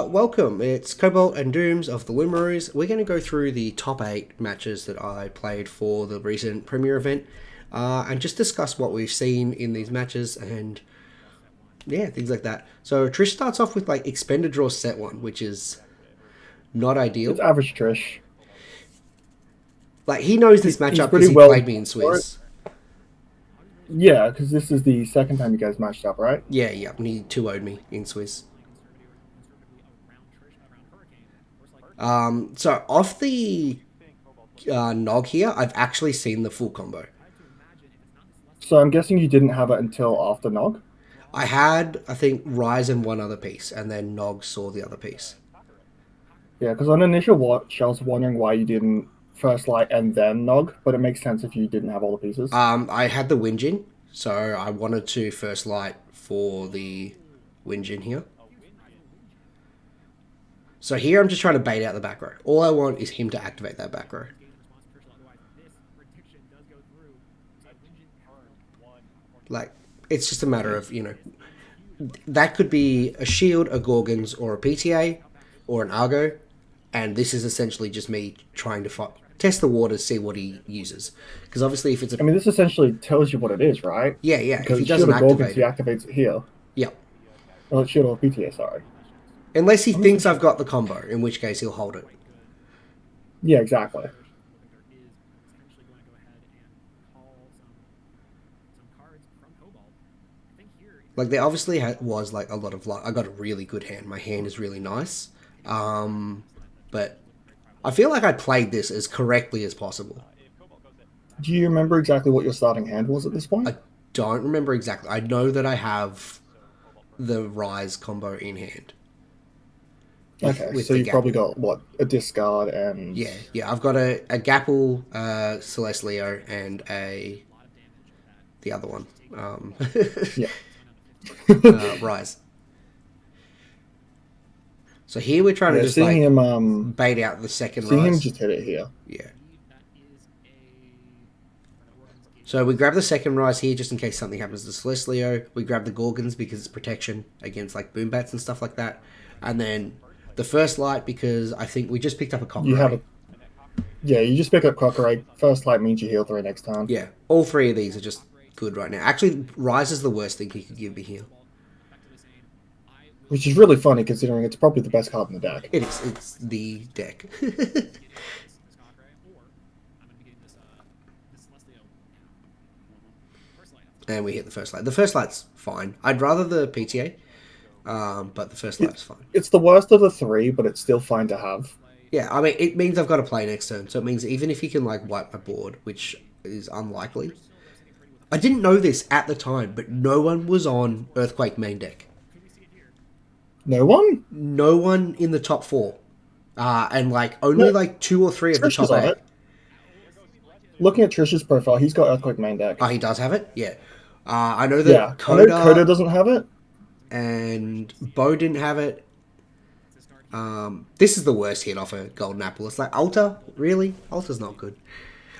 Welcome. It's Cobalt and Dooms of the Limeroos. We're going to go through the top 8 matches that I played for the recent Premier event and just discuss what we've seen in these matches and yeah, things like that. So Trish starts off with like Expender Draw Set 1, which is not ideal. It's average Trish. Like, he knows this matchup because pretty he well played me in Swiss. Yeah, because this is the second time you guys matched up, right? Yeah, and he 2-0'd me in Swiss. So off the Nog here, I've actually seen the full combo. So I'm guessing you didn't have it until after Nog? I had, I think, Rise and one other piece, and then Nog saw the other piece. Yeah, because on initial watch, I was wondering why you didn't first light and then Nog, but it makes sense if you didn't have all the pieces. I had the Winjin, so I wanted to first light for the Winjin here. So here I'm just trying to bait out the back row. All I want is him to activate that back row. Like, it's just a matter of, you know, that could be a shield, a Gorgons, or a PTA, or an Argo, and this is essentially just me trying to test the waters, see what he uses. Because obviously if it's a... I mean, this essentially tells you what it is, right? Yeah. Because if he doesn't activate he activates it here. Yep. Oh, shield or PTA, sorry. Unless he thinks I've got the combo, in which case he'll hold it. Yeah, exactly. Like, there obviously was, like, a lot of luck. I got a really good hand. My hand is really nice. But I feel like I played this as correctly as possible. Do you remember exactly what your starting hand was at this point? I don't remember exactly. I know that I have the Rise combo in hand. Okay, so you've probably got, what, a discard and... Yeah, I've got a Gapple, Celestleo, and the other one. Yeah. Rise. So here we're trying to just like him, bait out the second Rise. Seeing him just hit it here. Yeah. So we grab the second Rise here just in case something happens to Celestleo. We grab the Gorgons because it's protection against like boom bats and stuff like that. And then the first light because I think we just picked up a Cockroach. Yeah, you just pick up Cockroach. First light means you heal 3 next time. Yeah, all 3 of these are just good right now. Actually, Rise is the worst thing he could give me here. Which is really funny considering it's probably the best card in the deck. It is. It's the deck. And we hit the first light. The first light's fine. I'd rather the PTA, but the first light's fine. It's the worst of the 3, but it's still fine to have. Yeah, I mean, it means I've got to play next turn. So it means even if he can, like, wipe my board, which is unlikely. I didn't know this at the time, but no one was on Earthquake main deck. No one? No one in the top 4. And, like, only, like, 2 or 3 of the top 8. Looking at Trish's profile, he's got Earthquake main deck. Oh, he does have it? Yeah. I know that Coda doesn't have it. And Bo didn't have it. This is the worst hit off a Golden Apple. It's like, Alta? Really? Alta's not good.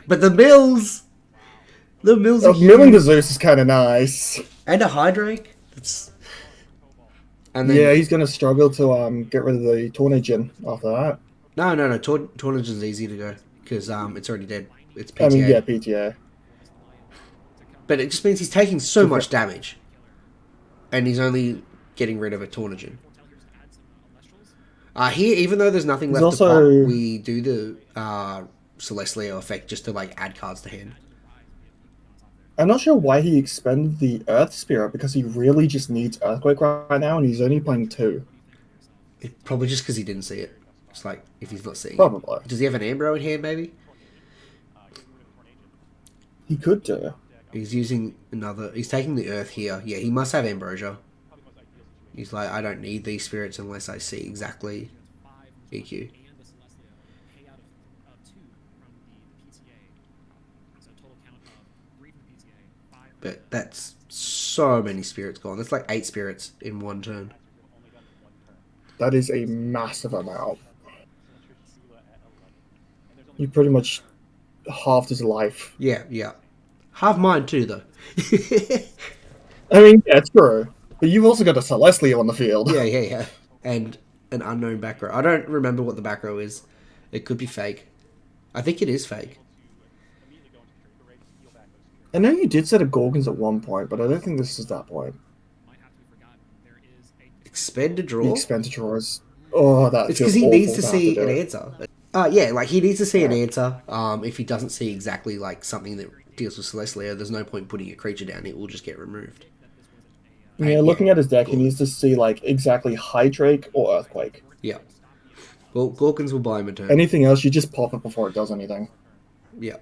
But the Mills! The Mills are Milling the Zeus is kind of nice. And a Hydrake? And then, yeah, he's going to struggle to get rid of the Tornadin after that. No. Tornadin's easy to go because it's already dead. It's PTA. I mean, yeah, PTA. But it just means he's taking so much damage. And he's only getting rid of a Tornadin. Here, even though there's nothing left to pop, we do the Celestleo effect just to like add cards to hand. I'm not sure why he expended the Earth Spirit, because he really just needs Earthquake right now, and he's only playing 2. Probably just because he didn't see it. It's like, if he's not seeing it. Probably. Does he have an Ambro in hand, maybe? He could do. He's using another... He's taking the Earth here. Yeah, he must have Ambrosia. He's like, I don't need these spirits unless I see exactly EQ. But that's so many spirits gone. That's like 8 spirits in one turn. That is a massive amount. You pretty much halved his life. Yeah. Half mine too, though. I mean, yeah, true. But you've also got a Celestleo on the field. Yeah. And an unknown back row. I don't remember what the back row is. It could be fake. I think it is fake. I know you did set a Gorgons at one point, but I don't think this is that point. Expend a The draw? expenditure is... Oh, that It's feels because he awful needs to have see do an it. answer. Yeah, like he needs to see an answer. If he doesn't see exactly like something that deals with Celestia, there's no point putting a creature down. It will just get removed. Yeah, looking at his deck, he needs to see like exactly Hydrake or Earthquake. Yeah. Well, Gorkons will buy him a turn. Anything else, you just pop it before it does anything. Yeah.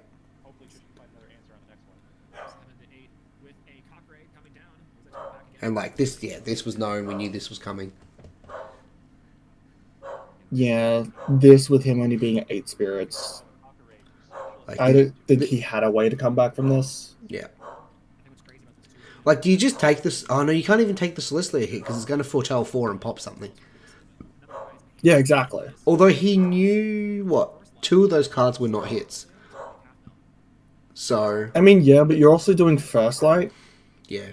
And like this, yeah, this was known. We knew this was coming. Yeah, this with him only being at 8 spirits. Like, I don't think he had a way to come back from this. Yeah. Like, do you just take this? Oh no, you can't even take the Celestia hit because it's going to foretell 4 and pop something. Yeah, exactly. Although he knew what 2 of those cards were not hits. So I mean, yeah, but you're also doing First Light. yeah.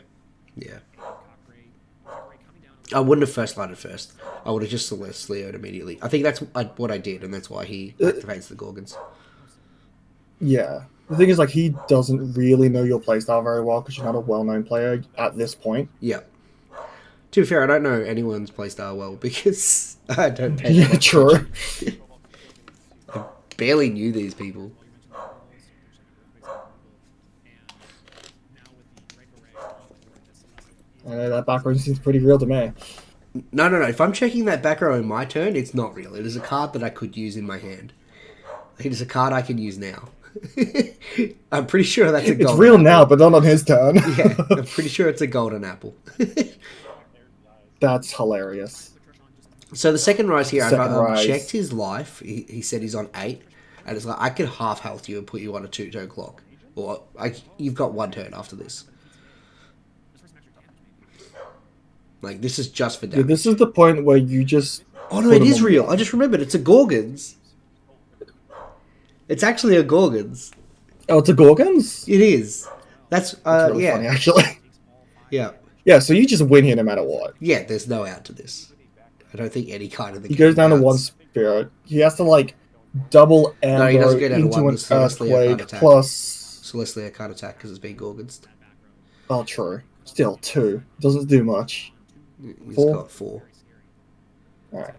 I wouldn't have first lighted first. I would have just Celestio'd immediately. I think that's what I did, and that's why he activates the Gorgons. Yeah. The thing is, like, he doesn't really know your playstyle very well because you're not a well-known player at this point. Yeah. To be fair, I don't know anyone's playstyle well because I don't pay Yeah, true. I barely knew these people. That background seems pretty real to me. No. If I'm checking that back row in my turn, it's not real. It is a card that I could use in my hand. It is a card I can use now. I'm pretty sure that's a golden It's real apple. now, but not on his turn. Yeah, I'm pretty sure it's a golden apple. That's hilarious. So the second rise here, Second I've rise. checked his life. He said he's on 8. And it's like, I could half health you and put you on a 2-turn clock. Or you've got 1 turn after this. Like, this is just for damage. Yeah, this is the point where you just... Oh no, put it him is on real. one. I just remembered. It's a Gorgons. It's actually a Gorgons. Oh, it's a Gorgons? It is. That's, Really yeah. funny, actually. Yeah. Yeah, so you just win here no matter what. Yeah, there's no out to this. I don't think any kind of the He goes down to 1 spirit. He has to, like, double ammo he doesn't go down to into 1. an The Celestia can't Earthquake attack. plus... Celestia can't attack because it's being Gorgons. Oh, true. Still, 2. Doesn't do much. He's 4? got 4. Alright.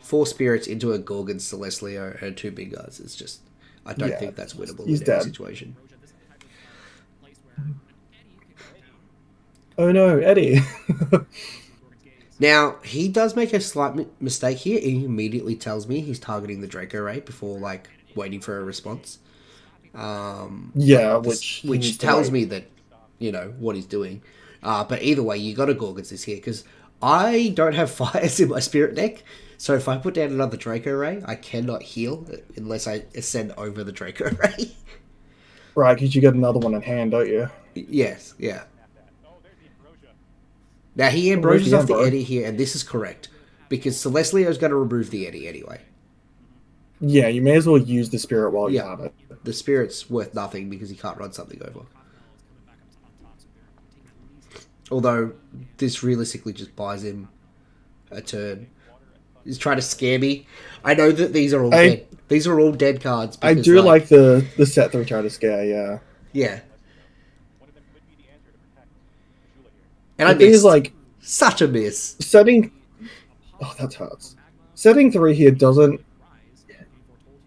4 spirits into a Gorgon Celestia and 2 big guys. It's just, I don't Yeah, think that's winnable he's in dead. any situation. Oh no, Eddie. Now, he does make a slight mistake here. He immediately tells me he's targeting the Draco Ray before, like, waiting for a response. Yeah, Which tells me that, you know, what he's doing. But either way, you got to Gorgons this here, because I don't have fires in my spirit deck. So if I put down another Draco Ray, I cannot heal unless I ascend over the Draco Ray. Right, because you get another one in hand, don't you? Yes, yeah. Now he ambrosias off the Eddy here, and this is correct. Because Celestio's going to remove the Eddy anyway. Yeah, you may as well use the spirit while you have it. The spirit's worth nothing because he can't run something over. Although, this realistically just buys him a turn. He's trying to scare me. I know that these are all dead. These are all dead cards. I Because, do like the set 3 try to scare, yeah. Yeah. And I It is missed. like Such a miss. setting. Oh, that hurts. Setting 3 here doesn't.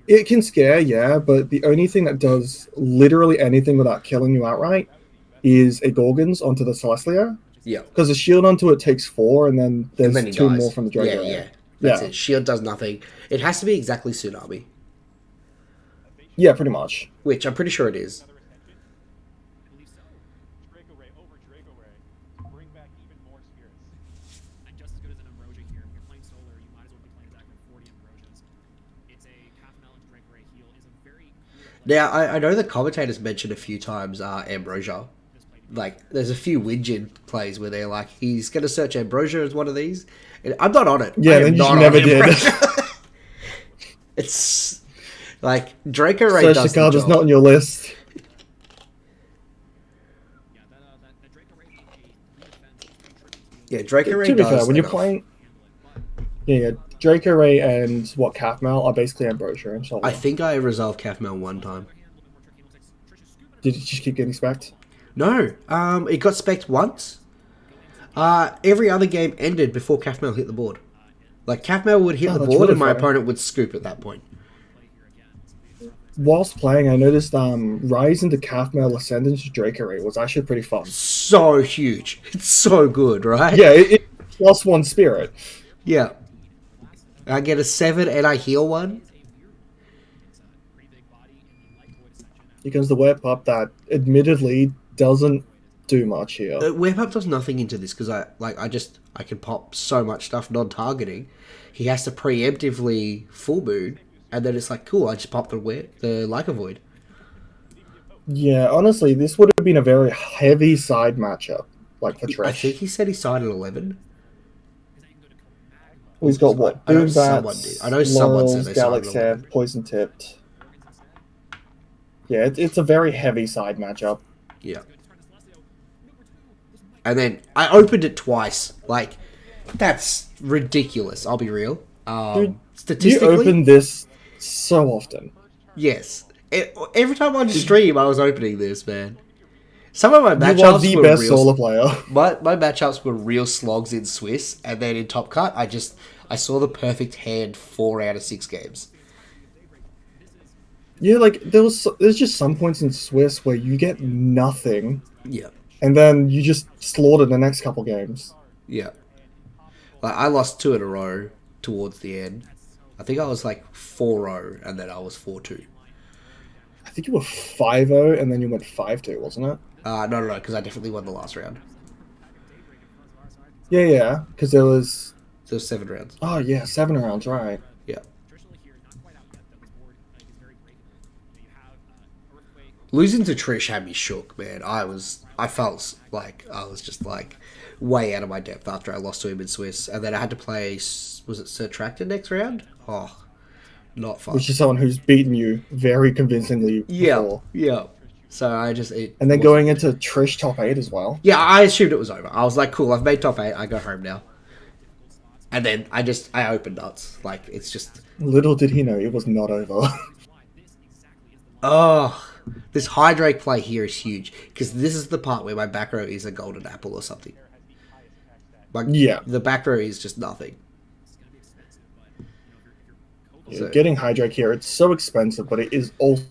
It can scare, yeah, but the only thing that does literally anything without killing you outright is a Gorgons onto the Celestia. Yeah. Because the shield onto it takes 4, and then there's And then he 2 dies. more from the Draco. Yeah. That's it. Shield does nothing. It has to be exactly Tsunami. Yeah, pretty much. Which I'm pretty sure it is. Now, I know the commentators mentioned a few times Ambrosia. Like, there's a few Widgeon plays where they're like, he's going to search Ambrosia as one of these. And I'm not on it. Yeah, I am then you not never on did. Ambrosia. It's like Draco Ray Search does the card the is job. not on your list. Yeah, Draco Ray To be does fair, when you're enough. playing, Yeah, Draco Ray and what Calfmel are basically Ambrosia and I Solo. think I resolved Calfmel one time. Did it just keep getting specced? No, it got specced once. Every other game ended before Calfmel hit the board. Like, Calfmel would hit Oh, the that's board really and my funny. opponent would scoop at that point. Whilst playing, I noticed Rise into Calfmel Ascendant to Draco Ray was actually pretty fun. So huge. It's so good, right? Yeah, it plus one spirit. Yeah. I get a 7 and I heal one. Here comes the Web Pup that admittedly doesn't do much here. Web Up does nothing into this because I can pop so much stuff non-targeting. He has to preemptively full moon, and then it's like cool. I just pop the Leica Void. Yeah, honestly, this would have been a very heavy side matchup, like for I think Trish. he said he sided 11. We've got what? I know someone did. I Boombats, know someone said Laurels, they sided Galaxy, 11. Poison Tipped. Yeah, it's a very heavy side matchup. Yeah. And then I opened it twice. Like, that's ridiculous. I'll be real. Dude, you Statistically, open this so often. yes. Every time on stream, I was opening this, man. Some of my You are matchups the were best real. solo player. My matchups were real slogs in Swiss, and then in Top Cut, I saw the perfect hand 4 out of 6 games. Yeah, like there's just some points in Swiss where you get nothing, Yeah, and then you just slaughter the next couple games. yeah. Like I lost 2 in a row towards the end. I think I was like 4-0, and then I was 4-2. I think you were 5-0, and then you went 5-2, wasn't it? No, because I definitely won the last round. Yeah, because there was. So 7 rounds. Oh yeah, 7 rounds, right? Yeah. Losing to Trish had me shook, man. I felt like I was just like way out of my depth after I lost to him in Swiss, and then I had to play. Was it Sir Tractor next round? Oh, not fun. Which is someone who's beaten you very convincingly Yeah, before. yeah. So I just it And then wasn't- going into Trish top 8 as well. Yeah, I assumed it was over. I was like, cool, I've made top 8. I go home now. And then I opened nuts. Like it's just Little did he know it was not over. oh. This Hydrake play here is huge because this is the part where my back row is a golden apple or something. Like Yeah. the back row is just nothing. So, Getting Hydrake here, it's so expensive, but it is also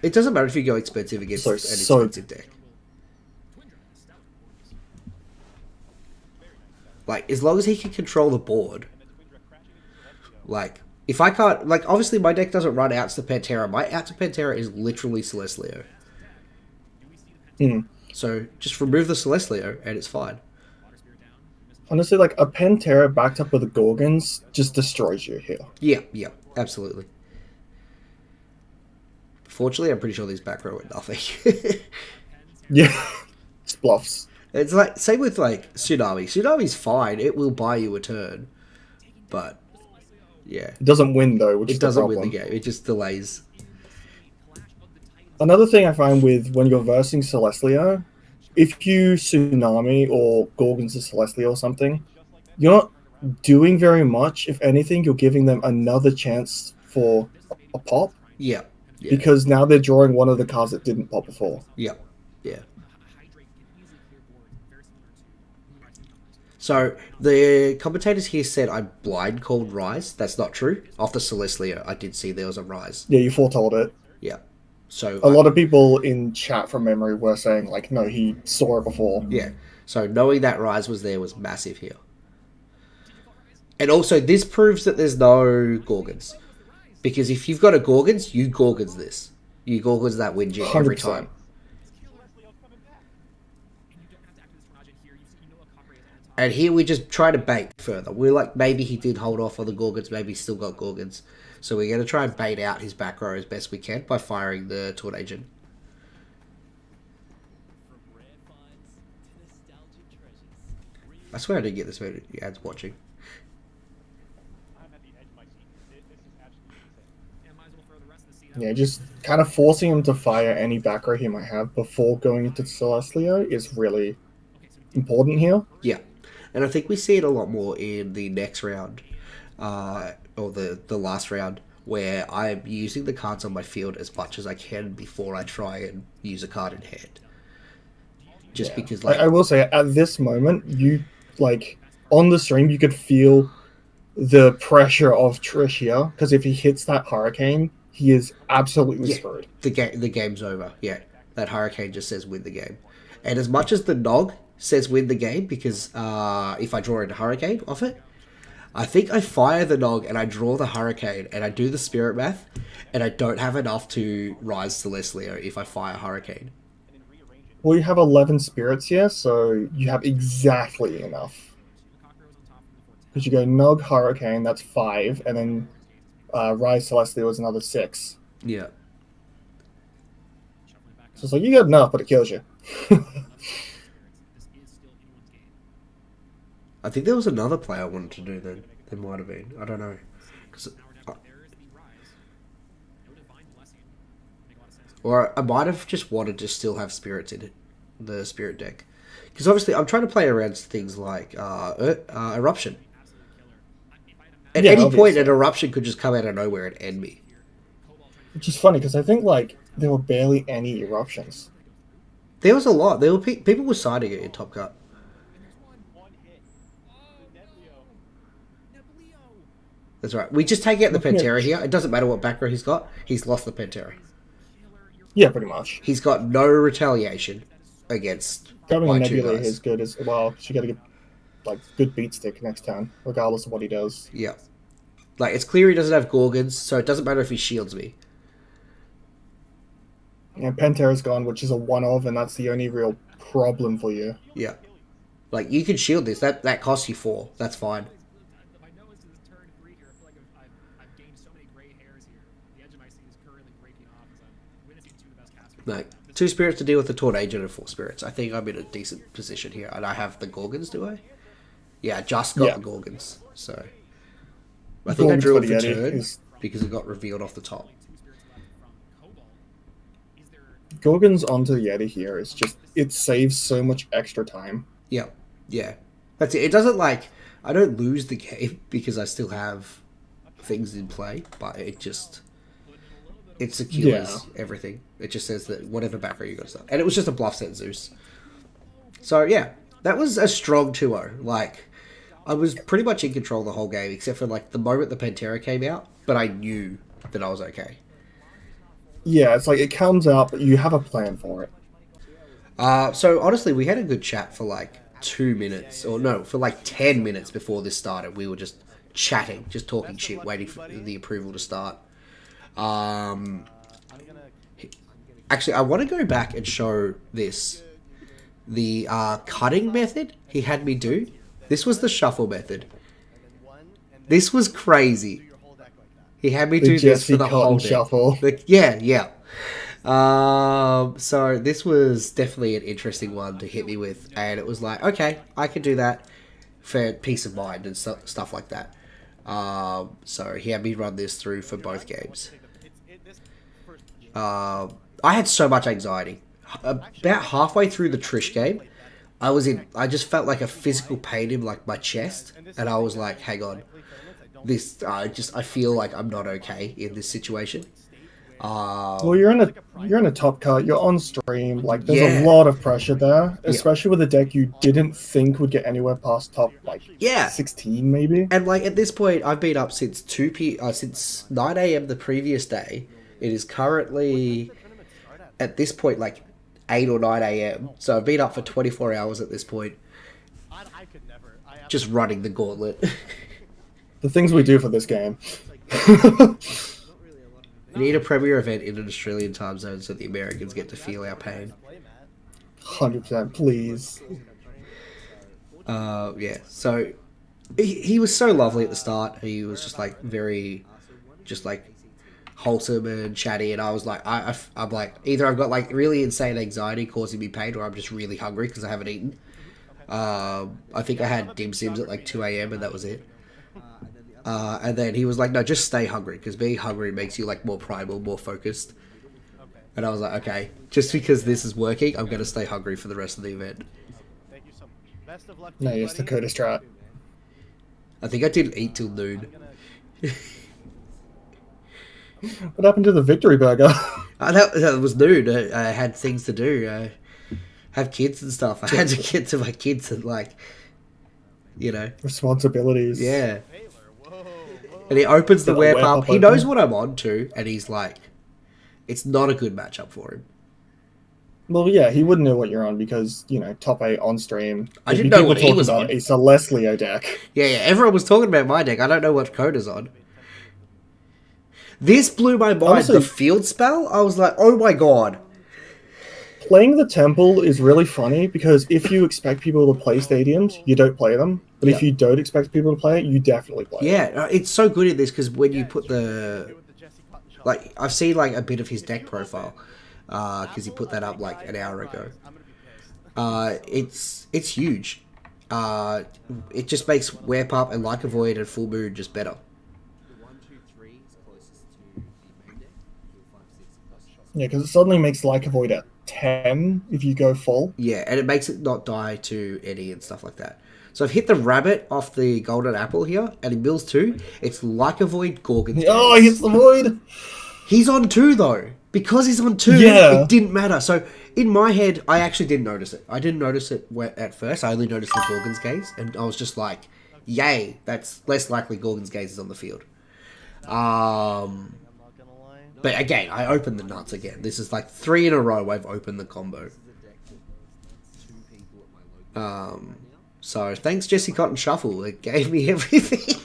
it doesn't matter if you go expensive against an so expensive deck. Like as long as he can control the board. Like if I can't, like obviously my deck doesn't run outs to Pantera. My out to Pantera is literally Celestleo. Mm. So just remove the Celestleo and it's fine. Honestly, like a Pantera backed up with the Gorgons just destroys you here. Yeah, absolutely. Fortunately, I'm pretty sure these back row are nothing. Yeah. It's bluffs. It's like same with like Tsunami. Tsunami's fine; it will buy you a turn, but yeah, It doesn't win though, which is it the doesn't problem. win the game. It just delays. Another thing I find with when you're versing Celestlio, if you Tsunami or Gorgons to Celestlio or something, you're not doing very much. If anything, you're giving them another chance for a pop Yeah, because now they're drawing one of the cards that didn't pop before. yeah. So the commentators here said I blind called Rise. That's not true. Off the Celestlio, I did see there was a Rise. Yeah, you foretold it. Yeah. So A lot of people in chat from memory were saying like, no, he saw it before. yeah. So knowing that Rise was there was massive here. And also, this proves that there's no Gorgons. Because if you've got a Gorgons, you Gorgons this. You Gorgons that win you every 100%. time. And here we just try to bait further. We're like, maybe he did hold off on the Gorgons, maybe he's still got Gorgons. So we're going to try and bait out his back row as best we can by firing the Tornadian. I swear I didn't get this many ads watching. Yeah, just kind of forcing him to fire any back row he might have before going into Celestlio is really important here. Yeah. And I think we see it a lot more in the next round, or the last round, where I'm using the cards on my field as much as I can before I try and use a card in hand. Just Yeah, because, I like, will say at this moment, you like on the stream, you could feel the pressure of Trish here because if he hits that hurricane, he is absolutely yeah, screwed. the game's over. Yeah, that hurricane just says win the game. And as much as the nog says win the game, because if I draw a hurricane off it, I think I fire the nog and I draw the hurricane and I do the spirit math, and I don't have enough to rise Celestia if I fire hurricane. Well, you have 11 spirits here, so you have exactly enough. Because you go Nog Hurricane, that's 5, and then Rise Celestial is another 6. Yeah. So it's like you got enough, but it kills you. I think there was another play I wanted to do then. There might have been. I don't know. Or I might have just wanted to still have spirits in it, the spirit deck. Because obviously I'm trying to play around things like Eruption. At any obviously. point, an Eruption could just come out of nowhere and end me. Which is funny, because I think like there were barely any eruptions. There was a lot. There were people were siding it in Top Cut. That's right. We just take out the Pantera here. It doesn't matter what back row he's got. He's lost the Pantera. Yeah, pretty much. He's got no retaliation against Grabbing a my two Nebula guys. is good as well. You got to get like good beat stick next turn, regardless of what he does. Yeah. Like, it's clear he doesn't have Gorgons, so it doesn't matter if he shields me. And Pantera's gone, which is a one-of, and that's the only real problem for you. Yeah. Like, you can shield this. That costs you 4. That's fine. Like, 2 spirits to deal with the Tornado and 4 spirits. I think I'm in a decent position here. And I have the Gorgons, do I? Yeah, I just got the Gorgons. So, I think I drew off the turn because it got revealed off the top. Gorgons onto the Yeti here is just, it saves so much extra time. Yeah, yeah. That's it. It doesn't like, I don't lose the game because I still have things in play, but it just, it secures everything. It just says that whatever back row you got to start. And it was just a bluff set Zeus. So yeah, that was a strong 2-0. Like, I was pretty much in control the whole game, except for like the moment the Pantera came out, but I knew that I was okay. Yeah, it's like it comes out, but you have a plan for it. So honestly, we had a good chat for like 2 minutes, or no, for like 10 minutes before this started. We were just chatting, just talking shit, waiting for the approval to start. Actually, I want to go back and show this. The cutting method he had me do. This was the shuffle method. This was crazy. He had me do this for the whole shuffle. Yeah. So this was definitely an interesting one to hit me with, and it was like, okay, I can do that for peace of mind and stuff like that. So he had me run this through for both games. I had so much anxiety. About halfway through the Trish game, I just felt like a physical pain in like my chest, and I was like, hang on. I feel like I'm not okay in this situation. Well, you're in a top cut. You're on stream. Like, there's a lot of pressure there, especially with a deck you didn't think would get anywhere past top 16 maybe. And like at this point, I've been up since since 9 a.m. the previous day. It is currently at this point like 8 or 9 a.m. So I've been up for 24 hours at this point, just running the gauntlet. The things we do for this game. We need a premier event in an Australian time zone so the Americans get to feel our pain. 100%, please. Yeah, so he was so lovely at the start. He was just like very, just like wholesome and chatty, and I was like, I'm like, either I've got like really insane anxiety causing me pain, or I'm just really hungry because I haven't eaten. I think I had dim sims at like 2 a.m. and that was it. And then he was like, no, just stay hungry, because being hungry makes you like more primal, more focused. And I was like, okay, just because this is working, I'm going to stay hungry for the rest of the event. No, yes, the Coda strat. I think I didn't eat till noon. What happened to the victory burger? That was noon. I had things to do. I have kids and stuff. I had to get to my kids and Responsibilities. yeah. And he opens the web up. He knows what I'm on to, and he's like, it's not a good matchup for him. Well, yeah, he wouldn't know what you're on because, top 8 on stream. I didn't know what he was on. A Celestia deck. Yeah, everyone was talking about my deck. I don't know what Coda's on. This blew my mind. Honestly, the field spell, I was like, oh my god. Playing the Temple is really funny because if you expect people to play stadiums, you don't play them. But if you don't expect people to play it, you definitely play it. Yeah, it's so good in this because when you put the... I've seen a bit of his deck profile because he put that up an hour ago. It's huge. It just makes Wear Up and Like a Void and Full Moon just better. Yeah, because it suddenly makes Like a Void at 10 if you go full. Yeah, and it makes it not die to any and stuff like that. So I've hit the rabbit off the golden apple here, and in mills 2, it's Like a Void Gorgon's. Oh, he hits the void! He's on 2 though. Because he's on 2, yeah. It didn't matter. So in my head, I actually didn't notice it. I didn't notice it at first. I only noticed the Gorgon's Gaze, and I was just like, yay, that's less likely Gorgon's Gaze is on the field. But again, I opened the nuts again. This is 3 in a row I've opened the combo. So thanks Jesse Cotton Shuffle. It gave me everything.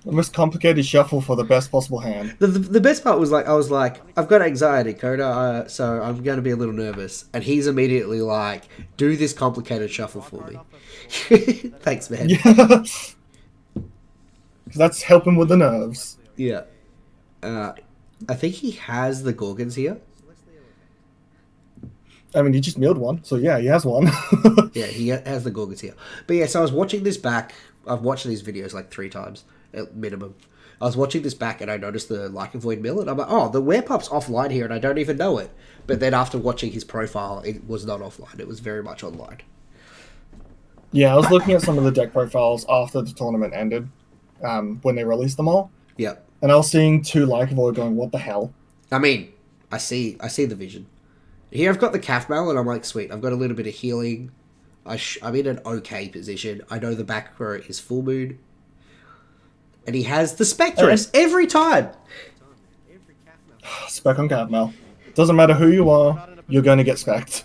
The most complicated shuffle for the best possible hand. The best part was I was like, I've got anxiety, Coda, so I'm going to be a little nervous. And he's immediately like, do this complicated shuffle for me. Thanks, man. Yeah. That's helping with the nerves. Yeah. I think he has the Gorgons here. I mean, he just milled one, so yeah, he has one. Yeah, he has the Gorgons here. But yeah, so I was watching this back. I've watched these videos 3 times at minimum. I was watching this back and I noticed the Like a Void mill, and I'm like, oh, the Wear Pup's offline here and I don't even know it. But then after watching his profile, it was not offline. It was very much online. Yeah, I was looking at some of the deck profiles after the tournament ended, when they released them all. Yeah. And I was seeing 2 Like a Void going, what the hell? I mean, I see the vision. Here I've got the Calf Mail and I'm like, sweet, I've got a little bit of healing. I'm in an okay position. I know the back row is Full Moon. And he has the Spectress every time. Spec on Cadmel. Doesn't matter who you are, you're going to get specced.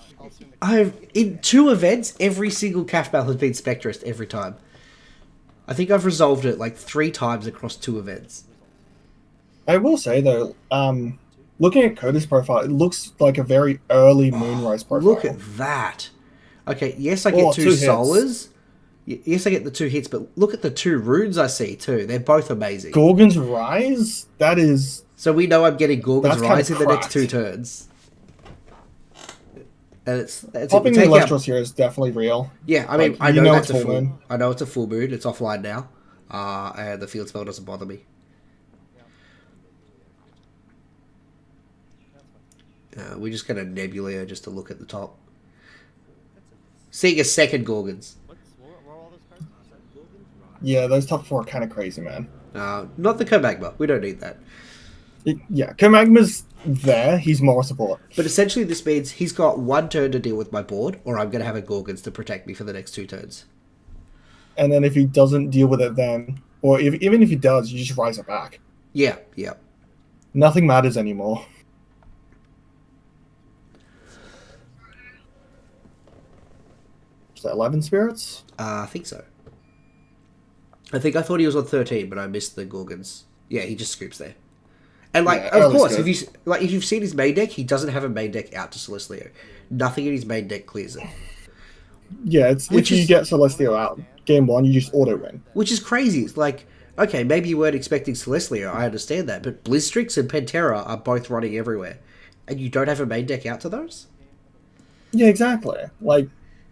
In 2 events, every single Calf Mail has been Spectress every time. I think I've resolved it 3 times across 2 events. I will say though, looking at Coda's profile, it looks like a very early Moonrise profile. Look at that. Okay, yes, I get 2 Solars. Yes, I get the 2 hits, but look at the 2 runes I see too. They're both amazing. Gorgon's Rise? That is... So we know I'm getting Gorgon's Rise in the next 2 turns. And it's popping the Electros here is definitely real. Yeah, I mean, I know that's a full moon. I know it's a full moon. It's offline now. And the field spell doesn't bother me. We're just going to Nebula just to look at the top. Seeing a second Gorgons. Yeah, those top 4 are kind of crazy, man. Not the Comagma. We don't need that. Yeah, Comagma's there. He's more support. But essentially this means he's got 1 turn to deal with my board, or I'm going to have a Gorgons to protect me for the next 2 turns. And then if he doesn't deal with it then, or even if he does, you just rise it back. Yeah. Nothing matters anymore. Is that 11 spirits? I think so. I thought he was on 13, but I missed the Gorgons. Yeah, he just scoops there. And of course, if you've seen his main deck, he doesn't have a main deck out to Celestia. Nothing in his main deck clears it. Yeah, if you get Celestia out, game 1, you just auto-win. Which is crazy. It's okay, maybe you weren't expecting Celestia, I understand that, but Blizzstrix and Pantera are both running everywhere. And you don't have a main deck out to those? Yeah, exactly.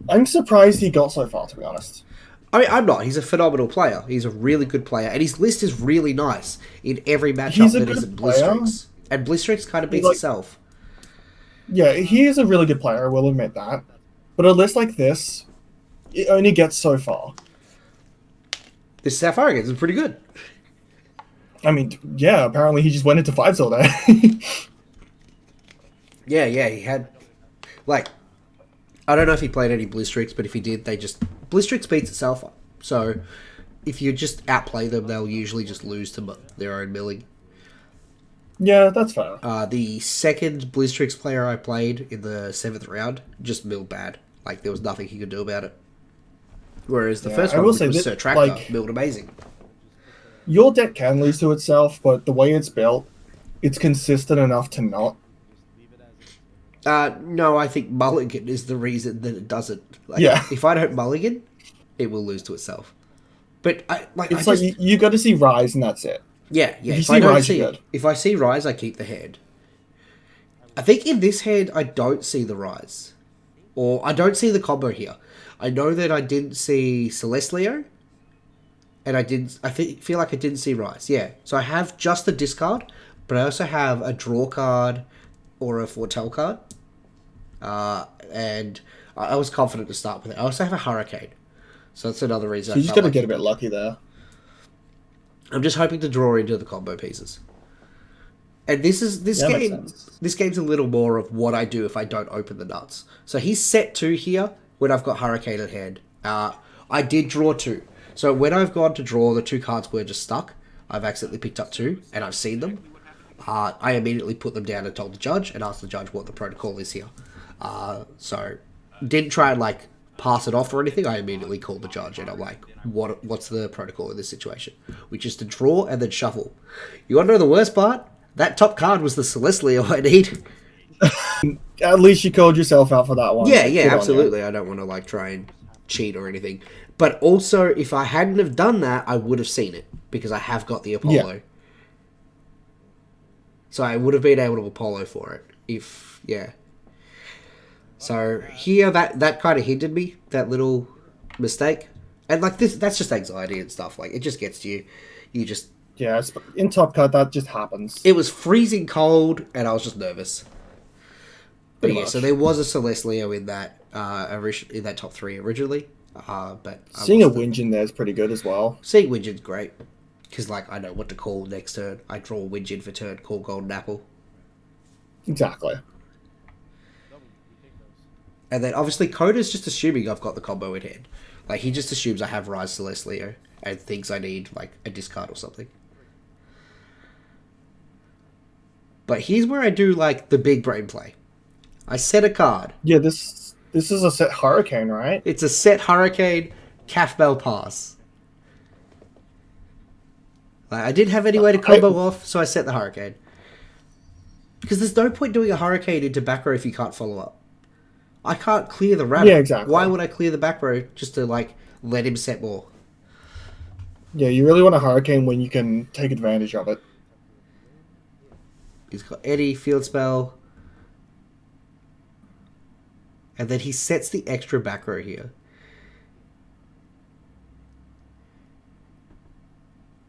I'm surprised he got so far, to be honest. I mean, I'm not. He's a phenomenal player. He's a really good player. And his list is really nice in every matchup that isn't Blizzstrix. And Blizzstrix kind of beats itself. Yeah, he is a really good player, I will admit that. But a list like this, it only gets so far. This South Arrogance is pretty good. I mean, yeah, apparently he just went into fights all day. Yeah, he had... Like, I don't know if he played any Blue Streaks, but if he did, they just... Blue Streaks beats itself up. So, if you just outplay them, they'll usually just lose to their own milling. Yeah, that's fair. The second Blue Streaks player I played in the 7th round just milled bad. Like, there was nothing he could do about it. Whereas the first one, which was Sir Tractor, milled amazing. Your deck can lose to itself, but the way it's built, it's consistent enough to not. No, I think Mulligan is the reason that it doesn't. Like, Yeah. If I don't Mulligan, it will lose to itself. But you got to see Rise and that's it. Yeah. If I see Rise, I keep the hand. I think in this hand, I don't see the Rise. Or I don't see the combo here. I know that I didn't see Celestlio. And feel like I didn't see Rise. Yeah. So I have just the discard, but I also have a draw card or a foretell card. And I was confident to start with it. I also have a Hurricane. So that's another reason. So you just got to get a bit lucky there. I'm just hoping to draw into the combo pieces. And this game's a little more of what I do if I don't open the nuts. So he's set 2 here when I've got Hurricane at hand. I did draw 2. So when I've gone to draw, the 2 cards were just stuck. I've accidentally picked up 2, and I've seen them. I immediately put them down and told the judge, and asked the judge what the protocol is here. So didn't try and like pass it off or anything. I immediately called the judge, and I'm like, what's the protocol in this situation? Which is to draw and then shuffle. You want to know the worst part? That top card was the Celestlio I need. At least you called yourself out for that one. Yeah, absolutely. I don't want to like try and cheat or anything. But also, if I hadn't have done that, I would have seen it because I have got the Apollo. Yeah. So I would have been able to Apollo for it. So here, that kind of hindered me, that little mistake. And like that's just anxiety and stuff. Like it just gets to you. You just... Yeah, in Top Cut, that just happens. It was freezing cold, and I was just nervous. But yeah, so there was a Celestlio in that top 3 originally. But seeing a Winjin there is pretty good as well. Seeing Winjin's great. Because, like, I know what to call next turn. I draw Winjin for turn, call Golden Apple. Exactly. And then, obviously, Coda's just assuming I've got the combo in hand. Like, he just assumes I have Rise Celestlio and thinks I need, like, a discard or something. But here's where I do, like, the big brain play. I set a card. Yeah, this is a set Hurricane, right? It's a set Hurricane, Calf Bell Pass. I didn't have any way to combo off, so I set the Hurricane. Because there's no point doing a Hurricane into back row if you can't follow up. I can't clear the rabbit. Yeah, exactly. Why would I clear the back row just to, like, let him set more? Yeah, you really want a Hurricane when you can take advantage of it. He's got Eddie, Field Spell. And then he sets the extra back row here.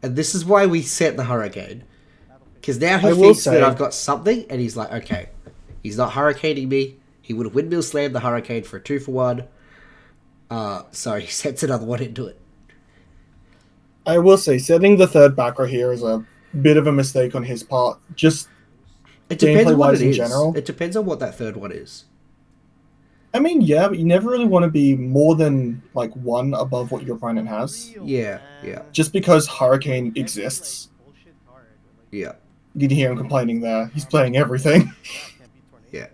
And this is why we set the Hurricane. Because now he thinks that I've got something, and he's like, okay, he's not Hurricaning me. He would have windmill slammed the Hurricane for a 2-for-1. So he sets another one into it. I will say, setting the third back row here is a bit of a mistake on his part. Just it depends on what it is. General. It depends on what that third one is. I mean, yeah, but you never really want to be more than, like, 1 above what your opponent has. Yeah. Just because Hurricane exists. Yeah. You can hear him complaining there. He's playing everything. Yeah.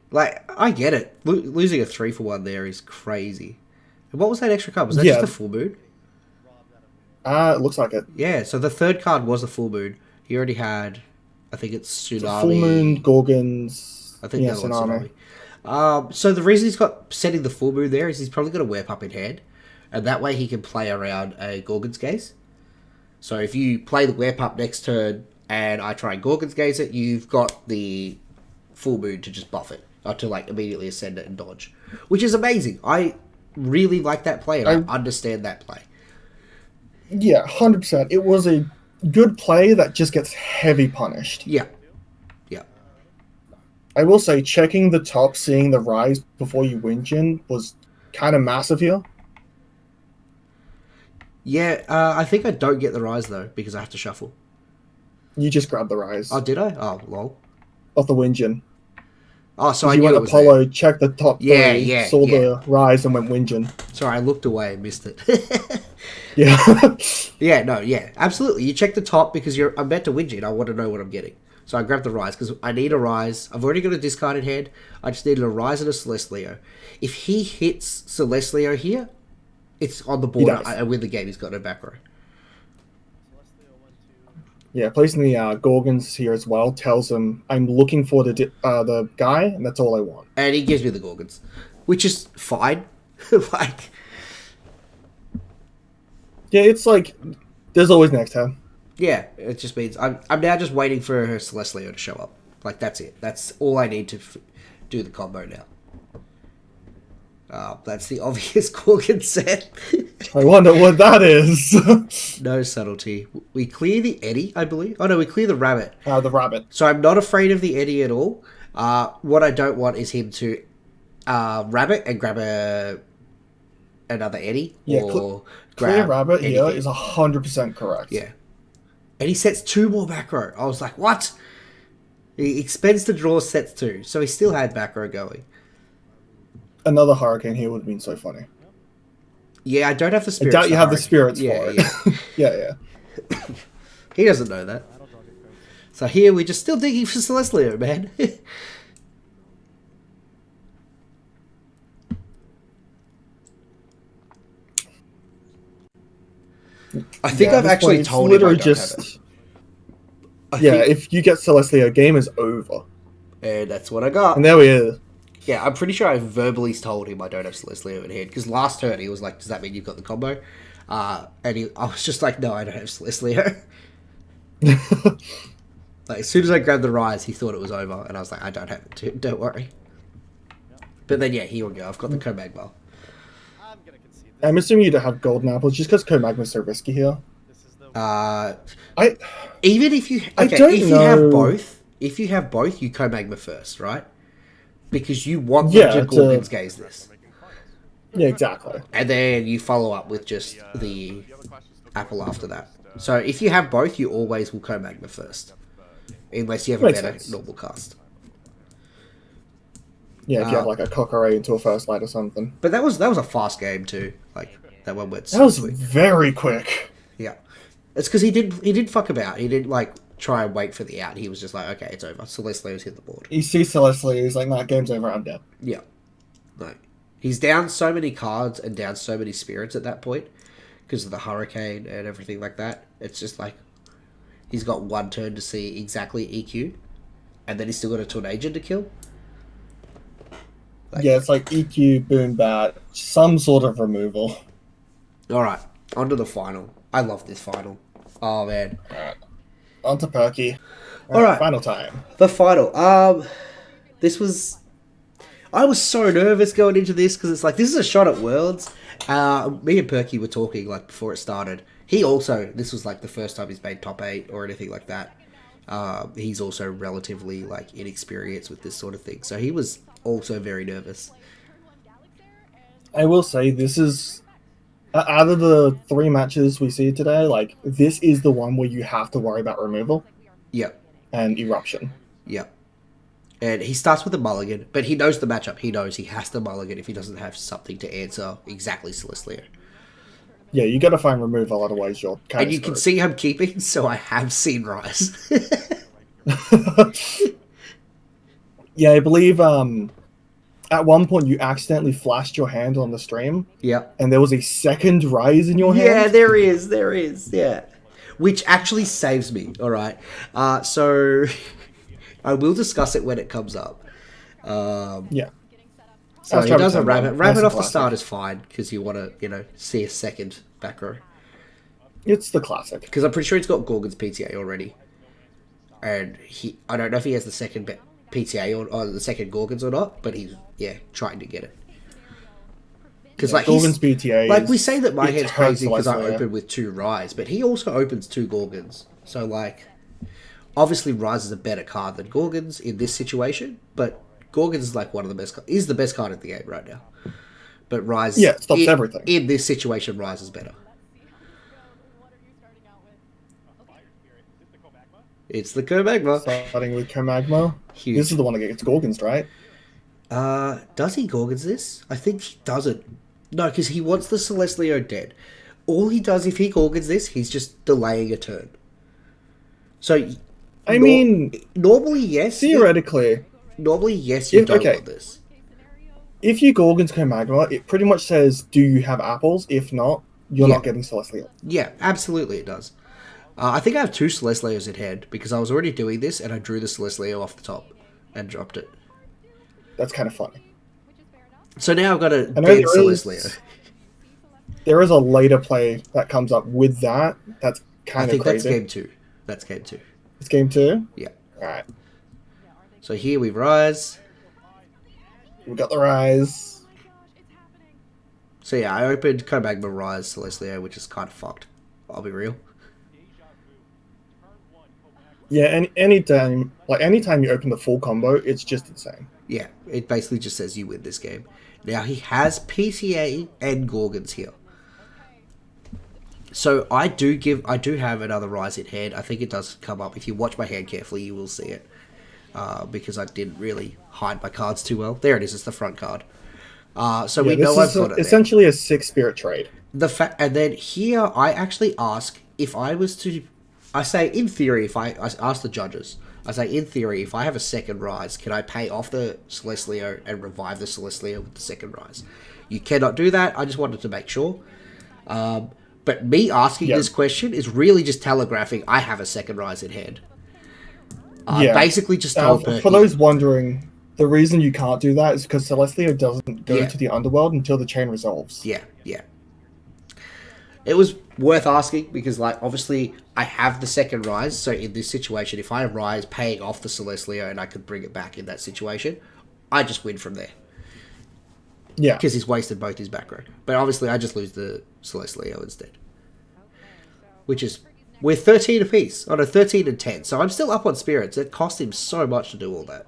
Like, I get it. Losing a 3-for-1 there is crazy. And what was that extra card? Was that just a full moon? It looks like it. Yeah, so the third card was a full moon. He already had, I think it's Tsunami. Full moon, Gorgons... I think that's Tsunami. So the reason he's got setting the full moon there is he's probably got a Whip Up in hand. And that way he can play around a Gorgon's Gaze. So if you play the Whip Up next turn and I try and Gorgon's Gaze it, you've got the full moon to just buff it. Or to like immediately ascend it and dodge. Which is amazing. I really like that play and I understand that play. Yeah, 100%. It was a good play that just gets heavy punished. Yeah. I will say, checking the top, seeing the rise before you win gen was kind of massive here. Yeah, I think I don't get the rise though because I have to shuffle. You just grabbed the rise Oh, did I? Oh, lol. off the win gen. Oh, so Because I you knew went it was there. Apollo, checked the top Yeah, three, yeah, saw yeah. the rise, and went win gen. Sorry, I looked away and missed it. Yeah. Yeah, no, yeah, absolutely. You check the top because I'm about to win it. I want to know what I'm getting. So I grabbed the rise because I need a rise. I've already got a discarded head. I just needed a rise and a Celestleo. If he hits Celestleo here, it's on the board. does. I win the game. He's got no back row. Yeah, placing the Gorgons here as well tells him I'm looking for the guy, and that's all I want. And he gives me the Gorgons, which is fine. Like, Yeah, it's like there's always next time. yeah, it just means I'm now just waiting for her Celestleo to show up. Like, that's it. That's all I need to do the combo now. That's the obvious Gorgon set. I wonder what that is. No subtlety. We clear the Eddie, I believe. Oh no, we clear the rabbit. The rabbit. So I'm not afraid of the Eddie at all. What I don't want is him to rabbit and grab another Eddie. Yeah, or clear grab rabbit here anything. is 100% correct. Yeah. And he sets 2 more back row. I was like, what? He expends to draw sets 2. So he still had back row going. Another hurricane here would have been so funny. Yeah, I don't have the I spirits. doubt you have the spirits for it. Yeah. Yeah. He doesn't know that. So here we're just still digging for Celestleo, man. I think Yeah, I've at this actually point, it's told him I literally don't have it. Yeah, if you get Celestia, game is over. And that's what I got. And there we are. Yeah, I'm pretty sure I verbally told him I don't have Celestleo in hand. Because last turn he was like, does that mean you've got the combo? I was just like, no, I don't have Celestleo. Like, as soon as I grabbed the rise, he thought it was over. And I was like, I don't have it too, don't worry. But then, yeah, here we go. I've got the Comagma. I'm assuming you don't have golden apples just because Comagma's so risky here. Even if you... Okay, don't if you know. have both, you Comagma first, right? Because you want them to Gorgon's Gaze this. Yeah, exactly. And then you follow up with just the apple after that. So if you have both, you always will Comagma first. Unless you have Makes a better sense. normal cast. Yeah, if you have like a Cockray into a first light or something. But that was a fast game too. Like, that one went That so was quick. very quick. Yeah. It's because he did fuck about. He didn't like try and wait for the out. He was just like, okay, it's over. Celestleo's hit the board. He sees Celestia, he's like, nah, game's over, I'm dead. Yeah. No. He's down so many cards and down so many spirits at that point because of the hurricane and everything like that. It's just like he's got one turn to see exactly EQ, and then he's still got a Tornado to kill. Like, Yeah, it's like EQ, boom, bat, some sort of removal. all right, on to the final. I love this final. Oh man. Alright. On to Perky. Alright. Final time. The final. This was... I was so nervous going into this because it's like, this is a shot at Worlds. Me and Perky were talking like before it started. He also, this was like the first time he's made top 8 or anything like that. He's also relatively like inexperienced with this sort of thing. So he was also very nervous. I will say, this is... out of the 3 matches we see today, like, this is the one where you have to worry about removal Yep. and eruption. Yep. And he starts with a mulligan, but he knows the matchup. He knows he has to mulligan if he doesn't have something to answer exactly Celestleo. Yeah, you gotta find removal, otherwise you're kind And of you can see I'm keeping, so I have seen Rise. Yeah, I believe at one point you accidentally flashed your hand on the stream, Yep. and there was a second rise in your hand. Yeah, there is, yeah. Which actually saves me, alright? So, I will discuss it when it comes up. Yeah. So he does a rabbit. Nice Rabbit and off the classic. start is fine, because you want to, see a second back row. It's the classic. Because I'm pretty sure he's got Gorgon's PTA already. And I don't know if he has the second PTA or the second Gorgon's or not, but he's, trying to get it. Because like Gorgon's PTA like is- we say that my it hand's hurts crazy because I Celestia. open with 2 Rise, but he also opens 2 Gorgons. So like, Obviously, Rise is a better card than Gorgons in this situation, but Gorgons is like one of the best, is the best card in the game right now. But Rise, Yeah, it stops everything. in this situation, Rise is better. It's the Komagma. Starting with Komagma. Huge. This is the one that gets Gorgons, right? Does he Gorgons this? I think he doesn't. No, because he wants the Celestlio dead. All he does if he Gorgons this, he's just delaying a turn. So, I mean, normally yes. Theoretically, normally yes, you don't want this. If you Gorgons Komagma, it pretty much says, "Do you have apples?" If not, you're not getting Celestlio. Yeah, absolutely, it does. I think I have 2 Celestlios in hand because I was already doing this and I drew the Celestlio off the top and dropped it. That's kind of funny. So now I've got a dead Celestlio. There is a later play that comes up with that. That's kind of crazy. I think that's game 2. That's game 2. It's game 2? Yeah. Alright. So here we Rise. We got the Rise. So yeah, I opened Komagma Rise Celestlio, which is kind of fucked. I'll be real. Yeah, anytime you open the full combo, it's just insane. Yeah, it basically just says you win this game. Now he has PCA and Gorgons here. So I do have another Rise in hand. I think it does come up. If you watch my hand carefully, you will see it. Because I didn't really hide my cards too well. There it is. It's the front card. So we know I've got it. Essentially a 6 spirit trade. And then here I actually ask if I was to. I say in theory, if I ask the judges, I say in theory, if I have a second Rise, can I pay off the Celestlio and revive the Celestlio with the second Rise? You cannot do that. I just wanted to make sure. But me asking this question is really just telegraphing I have a second Rise in hand. Basically just told for those wondering, the reason you can't do that is because Celestlio doesn't go to the underworld until the chain resolves. Yeah. It was worth asking because, like, obviously I have the second Rise, so in this situation, if I Rise paying off the Celestlio and I could bring it back in that situation, I just win from there. Yeah. Because he's wasted both his back row. But obviously I just lose the Celestlio instead. Which is, we're 13 apiece on a 13 and 10, so I'm still up on spirits. It cost him so much to do all that.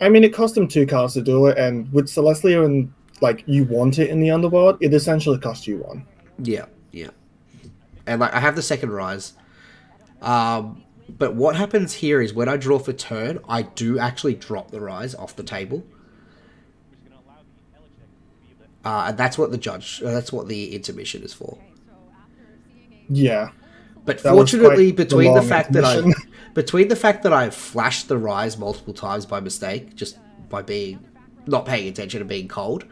I mean, it cost him 2 cards to do it, and with Celestlio and, like, you want it in the underworld, it essentially cost you 1. Yeah. And, like, I have the second Rise. But what happens here is when I draw for turn, I do actually drop the Rise off the table. And that's what that's what the intermission is for. Yeah. But fortunately, between the fact that I flashed the Rise multiple times by mistake, just by not paying attention and being cold,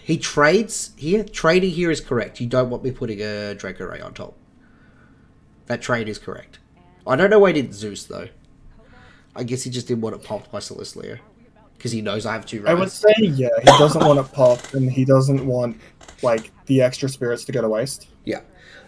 he trades here. Trading here is correct. You don't want me putting a Draco Ray on top. That trade is correct. I don't know why he didn't Zeus though. I guess he just didn't want it popped by Celestlio. Because he knows I have 2 Rise. I would say, yeah, he doesn't want it popped, and he doesn't want, like, the extra spirits to go to waste. Yeah.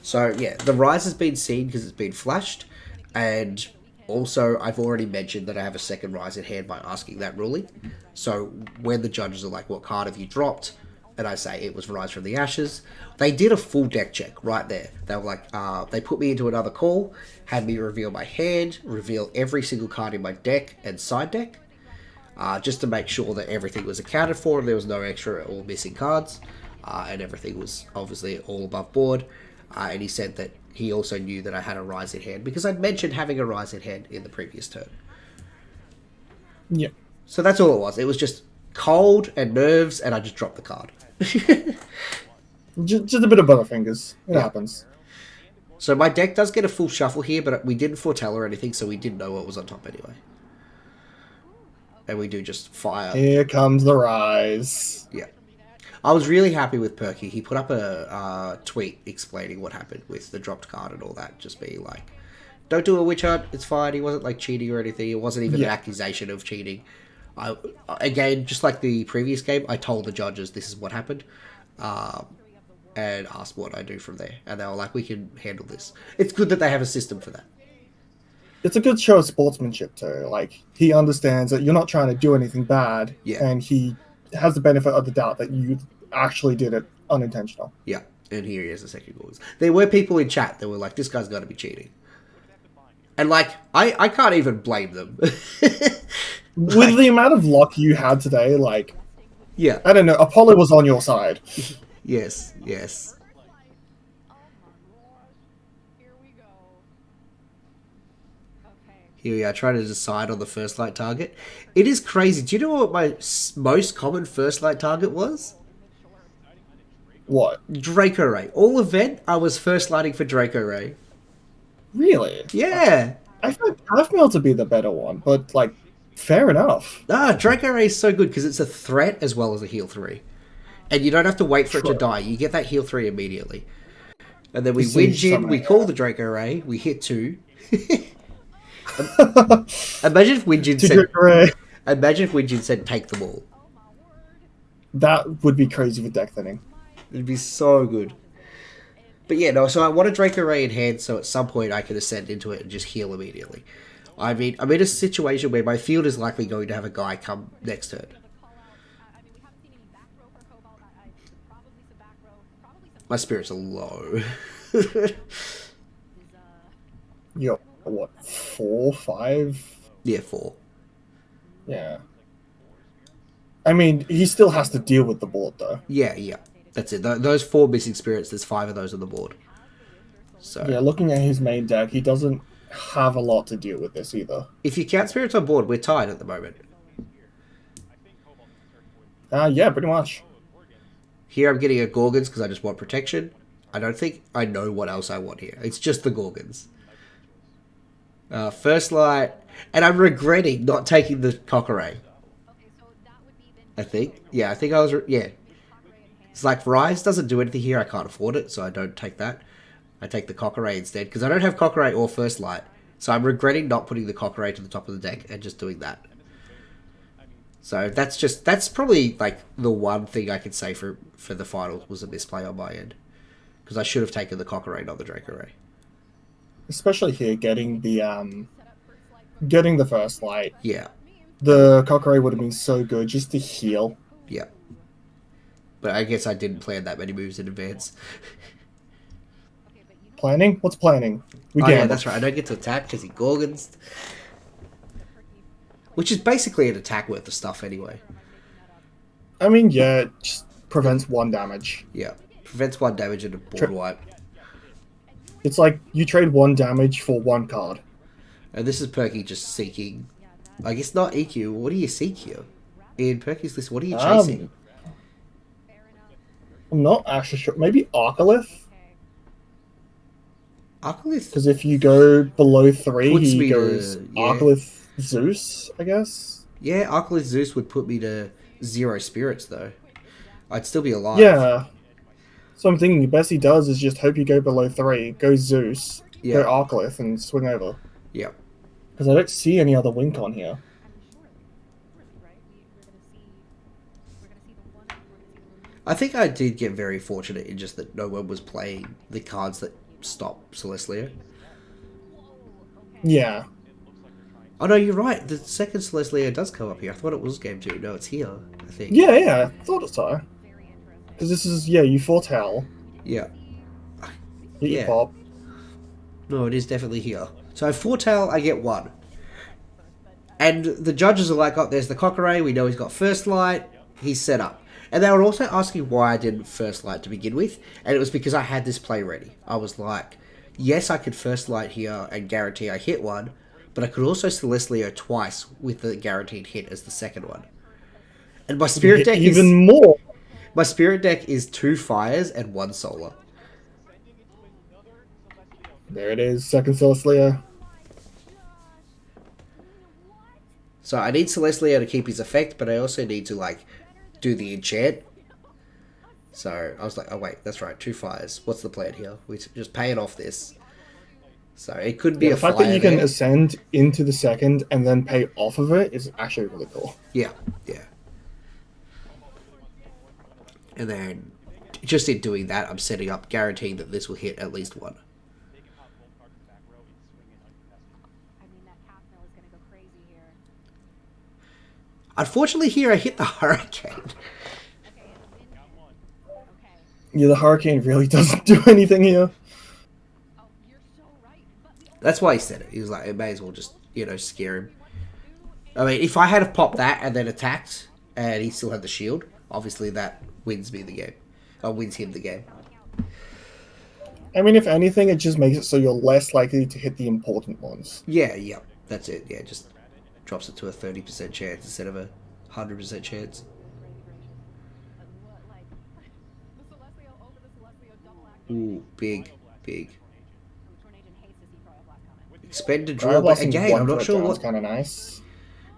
So, yeah, the Rise has been seen because it's been flashed, and also I've already mentioned that I have a second Rise in hand by asking that ruling. So, when the judges are like, what card have you dropped? And I say it was Rise from the Ashes, they did a full deck check right there. They were like, they put me into another call, had me reveal my hand, reveal every single card in my deck and side deck, just to make sure that everything was accounted for and there was no extra or missing cards, and everything was obviously all above board. And he said that he also knew that I had a Rise in hand because I'd mentioned having a Rise in hand in the previous turn. Yeah. So that's all it was. It was just cold and nerves, and I just dropped the card. just a bit of butterfingers. It happens. So my deck does get a full shuffle here, but we didn't foretell or anything, so we didn't know what was on top anyway. And we do just fire. Here comes the Rise. Yeah. I was really happy with Perky. He put up a tweet explaining what happened with the dropped card and all that. Just being like, don't do a witch hunt. It's fine. He wasn't like cheating or anything. It wasn't even an accusation of cheating. Again, just like the previous game, I told the judges this is what happened. And asked what I do from there. And they were like, we can handle this. It's good that they have a system for that. It's a good show of sportsmanship too. Like, he understands that you're not trying to do anything bad, and he has the benefit of the doubt that you actually did it unintentional. Yeah, and here he has a second goal. There were people in chat that were like, this guy's got to be cheating. And like, I can't even blame them. With the amount of luck you had today, like, Yeah. I don't know, Apollo was on your side. Yes, yes. Here we are trying to decide on the first light target. It is crazy. Do you know what my most common first light target was? What? Draco Ray. All event, I was first lighting for Draco Ray. Really? Yeah. I found Half-Mail to be the better one, but, like, fair enough. Draco Ray is so good because it's a threat as well as a heal 3. And you don't have to wait for it to die. You get that heal 3 immediately. And then we whinge in, we call the Draco Ray, we hit 2. Imagine if Winjin said, take them all. That would be crazy with deck thinning. It'd be so good. But yeah, no, so I want a Draco Ray in hand so at some point I can ascend into it and just heal immediately. I mean, I'm in a situation where my field is likely going to have a guy come next turn. My spirits are low. You're, what, 4, 5? Yeah, 4. Yeah. I mean, he still has to deal with the board, though. Yeah, yeah. That's it. Those 4 missing spirits, there's 5 of those on the board. So yeah, looking at his main deck, he doesn't have a lot to deal with this either. If you count spirits on board, we're tied at the moment. Yeah, pretty much. Here I'm getting a Gorgons because I just want protection. I don't think I know what else I want here. It's just the Gorgons. First light. And I'm regretting not taking the Cockeray. I think. Yeah, I think I was... yeah. It's like Rise doesn't do anything here. I can't afford it, so I don't take that. I take the Cockeray instead because I don't have Cockeray or First Light. So I'm regretting not putting the Cockeray to the top of the deck and just doing that. So that's probably like the one thing I could say for the finals was a misplay on my end. Because I should have taken the Cockeray, not the Draco Ray. Especially here, getting the First Light. Yeah. The Cockeray would have been so good just to heal. Yeah. But I guess I didn't plan that many moves in advance. Planning? What's planning? Yeah, that's right. I don't get to attack because he Gorgons. Which is basically an attack worth of stuff anyway. I mean, yeah, it just prevents 1 damage. Yeah. Prevents 1 damage and a board wipe. It's like you trade 1 damage for 1 card. And this is Perky just seeking... I guess not EQ. What do you seek here? In Perky's list, what are you chasing? I'm not actually sure. Maybe Arcolith? Arcolith? Because if you go below 3, he goes yeah. Arcolith Zeus, I guess? Yeah, Arcolith Zeus would put me to 0 spirits, though. I'd still be alive. Yeah. So I'm thinking the best he does is just hope you go below 3, go Zeus, go Arcolith, and swing over. Yeah. Because I don't see any other Wink on here. I think I did get very fortunate in just that no one was playing the cards that stop Celestia. Yeah. Oh no, you're right. The second Celestia does come up here. I thought it was game 2. No, it's here, I think. Yeah, I thought so. Because this is, you foretell. Yeah. You pop. No, it is definitely here. So I foretell, I get 1. And the judges are like, oh, there's the Cockeray. We know he's got First Light. He's set up. And they were also asking why I didn't First Light to begin with. And it was because I had this play ready. I was like, yes, I could First Light here and guarantee I hit 1. But I could also Celestia twice with the guaranteed hit as the second one. And my Spirit deck is... even more! My Spirit deck is 2 fires and 1 solar. There it is, second Celestia. So I need Celestia to keep his effect, but I also need to, like, do the enchant. So I was like, oh wait, that's right, 2 fires. What's the plan here? We just paying off this. So it could be a fire. The fact that you can ascend into the second and then pay off of it is actually really cool. Yeah, yeah. And then, just in doing that, I'm setting up, guaranteeing that this will hit at least 1. Unfortunately here I hit the Hurricane. Yeah, the Hurricane really doesn't do anything here. That's why he said it. He was like, it may as well just, scare him. I mean, if I had have popped that and then attacked, and he still had the shield, obviously that wins me the game. Or wins him the game. I mean, if anything, it just makes it so you're less likely to hit the important ones. Yeah, that's it. Yeah, just drops it to a 30% chance instead of a 100% chance. Ooh, big. Expend to draw, but again, I'm not sure what. Kind of nice.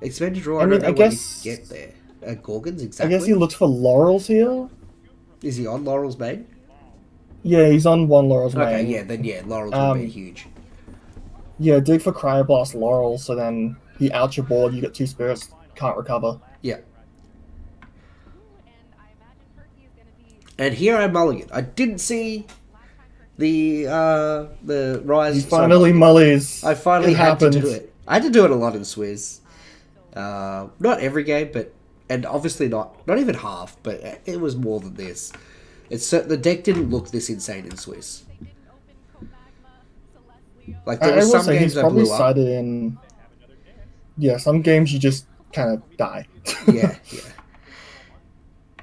Expend to draw. I don't know what you get there. Gorgons, exactly. I guess he looked for Laurels here. Is he on Laurel's main? Yeah, he's on one Laurel's main. Okay, then Laurel's would be huge. Yeah, dig for Cryoblast Laurel, so then he outs your board, you get 2 spirits, can't recover. Yeah. And here I mulligan. I didn't see the rise. He finally mullies. I finally had to do it. I had to do it a lot in Swizz. Not every game, and obviously not even half, but it was more than this. The deck didn't look this insane in Swizz. Like there were some games that blew up. Some games you just kind of die. Yeah.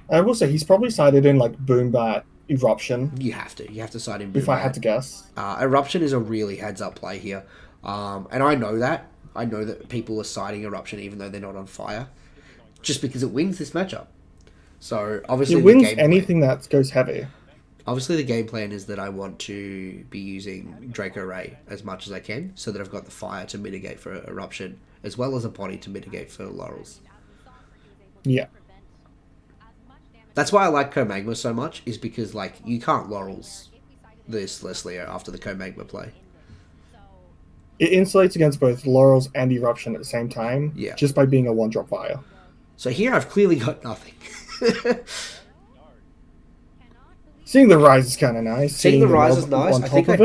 I will say he's probably sided in like Boombat Eruption. You have to side in Boombat. If I had to guess. Eruption is a really heads-up play here. And I know that. I know that people are siding Eruption even though they're not on fire. Just because it wins this matchup. So, obviously it wins anything that goes heavy. Obviously the game plan is that I want to be using Draco Ray as much as I can so that I've got the fire to mitigate for Eruption as well as a body to mitigate for Laurels. Yeah. That's why I like Comagma so much, is because, like, you can't Laurels this Leslie after the Comagma play. It insulates against both Laurels and Eruption at the same time, just by being a 1-drop fire. So here I've clearly got nothing. Seeing the Rise is kind of nice. Seeing the Rise is nice. I think I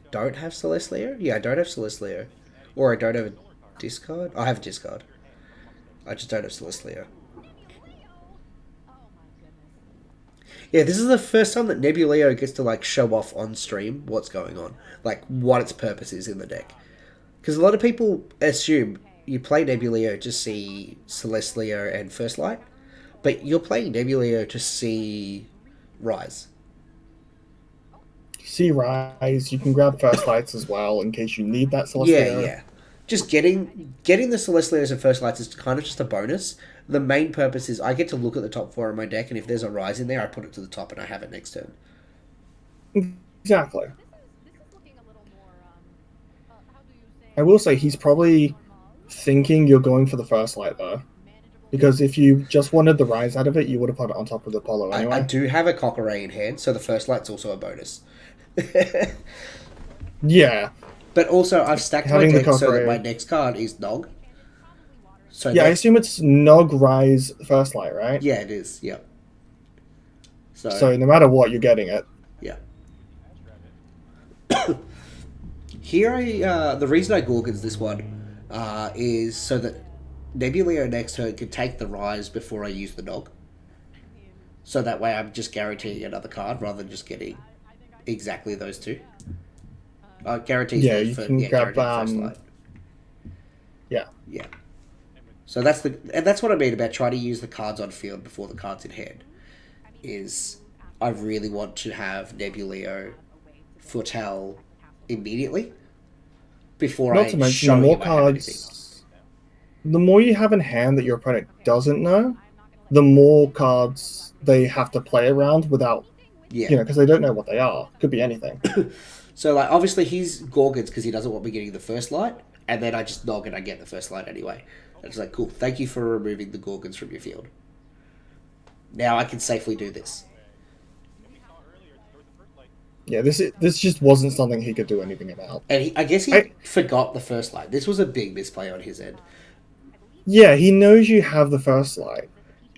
don't have Celestia. Yeah, I don't have Celestia. Or I don't have a discard. I have a discard. I just don't have Celestia. Yeah, this is the first time that Nebuleo gets to, like, show off on stream what's going on. Like, what its purpose is in the deck. Because a lot of people assume you play Nebuleo to see Celestia and First Light, but you're playing Nebuleo to see Rise. See Rise, you can grab First Lights as well in case you need that Celestia. Yeah. Just getting the Celestias and First Lights is kind of just a bonus. The main purpose is I get to look at the top 4 of my deck, and if there's a Rise in there, I put it to the top and I have it next turn. Exactly. I will say he's probably thinking you're going for the First Light, though. Because if you just wanted the Rise out of it, you would have put it on top of the Apollo anyway. I do have a Cockaray in hand, so the First Light's also a bonus. Yeah. But also, I've stacked my deck so that my next card is Nog. So I assume it's Nog, Rise, First Light, right? Yeah, it is. Yeah. So no matter what, you're getting it. Yeah. Here, the reason I Gorgons this one is so that Nebuleo next turn can take the Rise before I use the Nog. So that way I'm just guaranteeing another card rather than just getting exactly those two. Guarantees you can grab First Light. Yeah. So that's what I mean about trying to use the cards on field before the cards in hand. Is I really want to have Nebuleo foretell immediately before Not to mention, the more cards, the more you have in hand that your opponent doesn't know, the more cards they have to play around without, because they don't know what they are. Could be anything. So, like, obviously he's Gorgons because he doesn't want me getting the First Light, and then I just Nog and I get the First Light anyway. And it's like, cool, thank you for removing the Gorgons from your field. Now I can safely do this. Yeah, this just wasn't something he could do anything about. And I guess he forgot the First Light. This was a big misplay on his end. Yeah, he knows you have the First Light.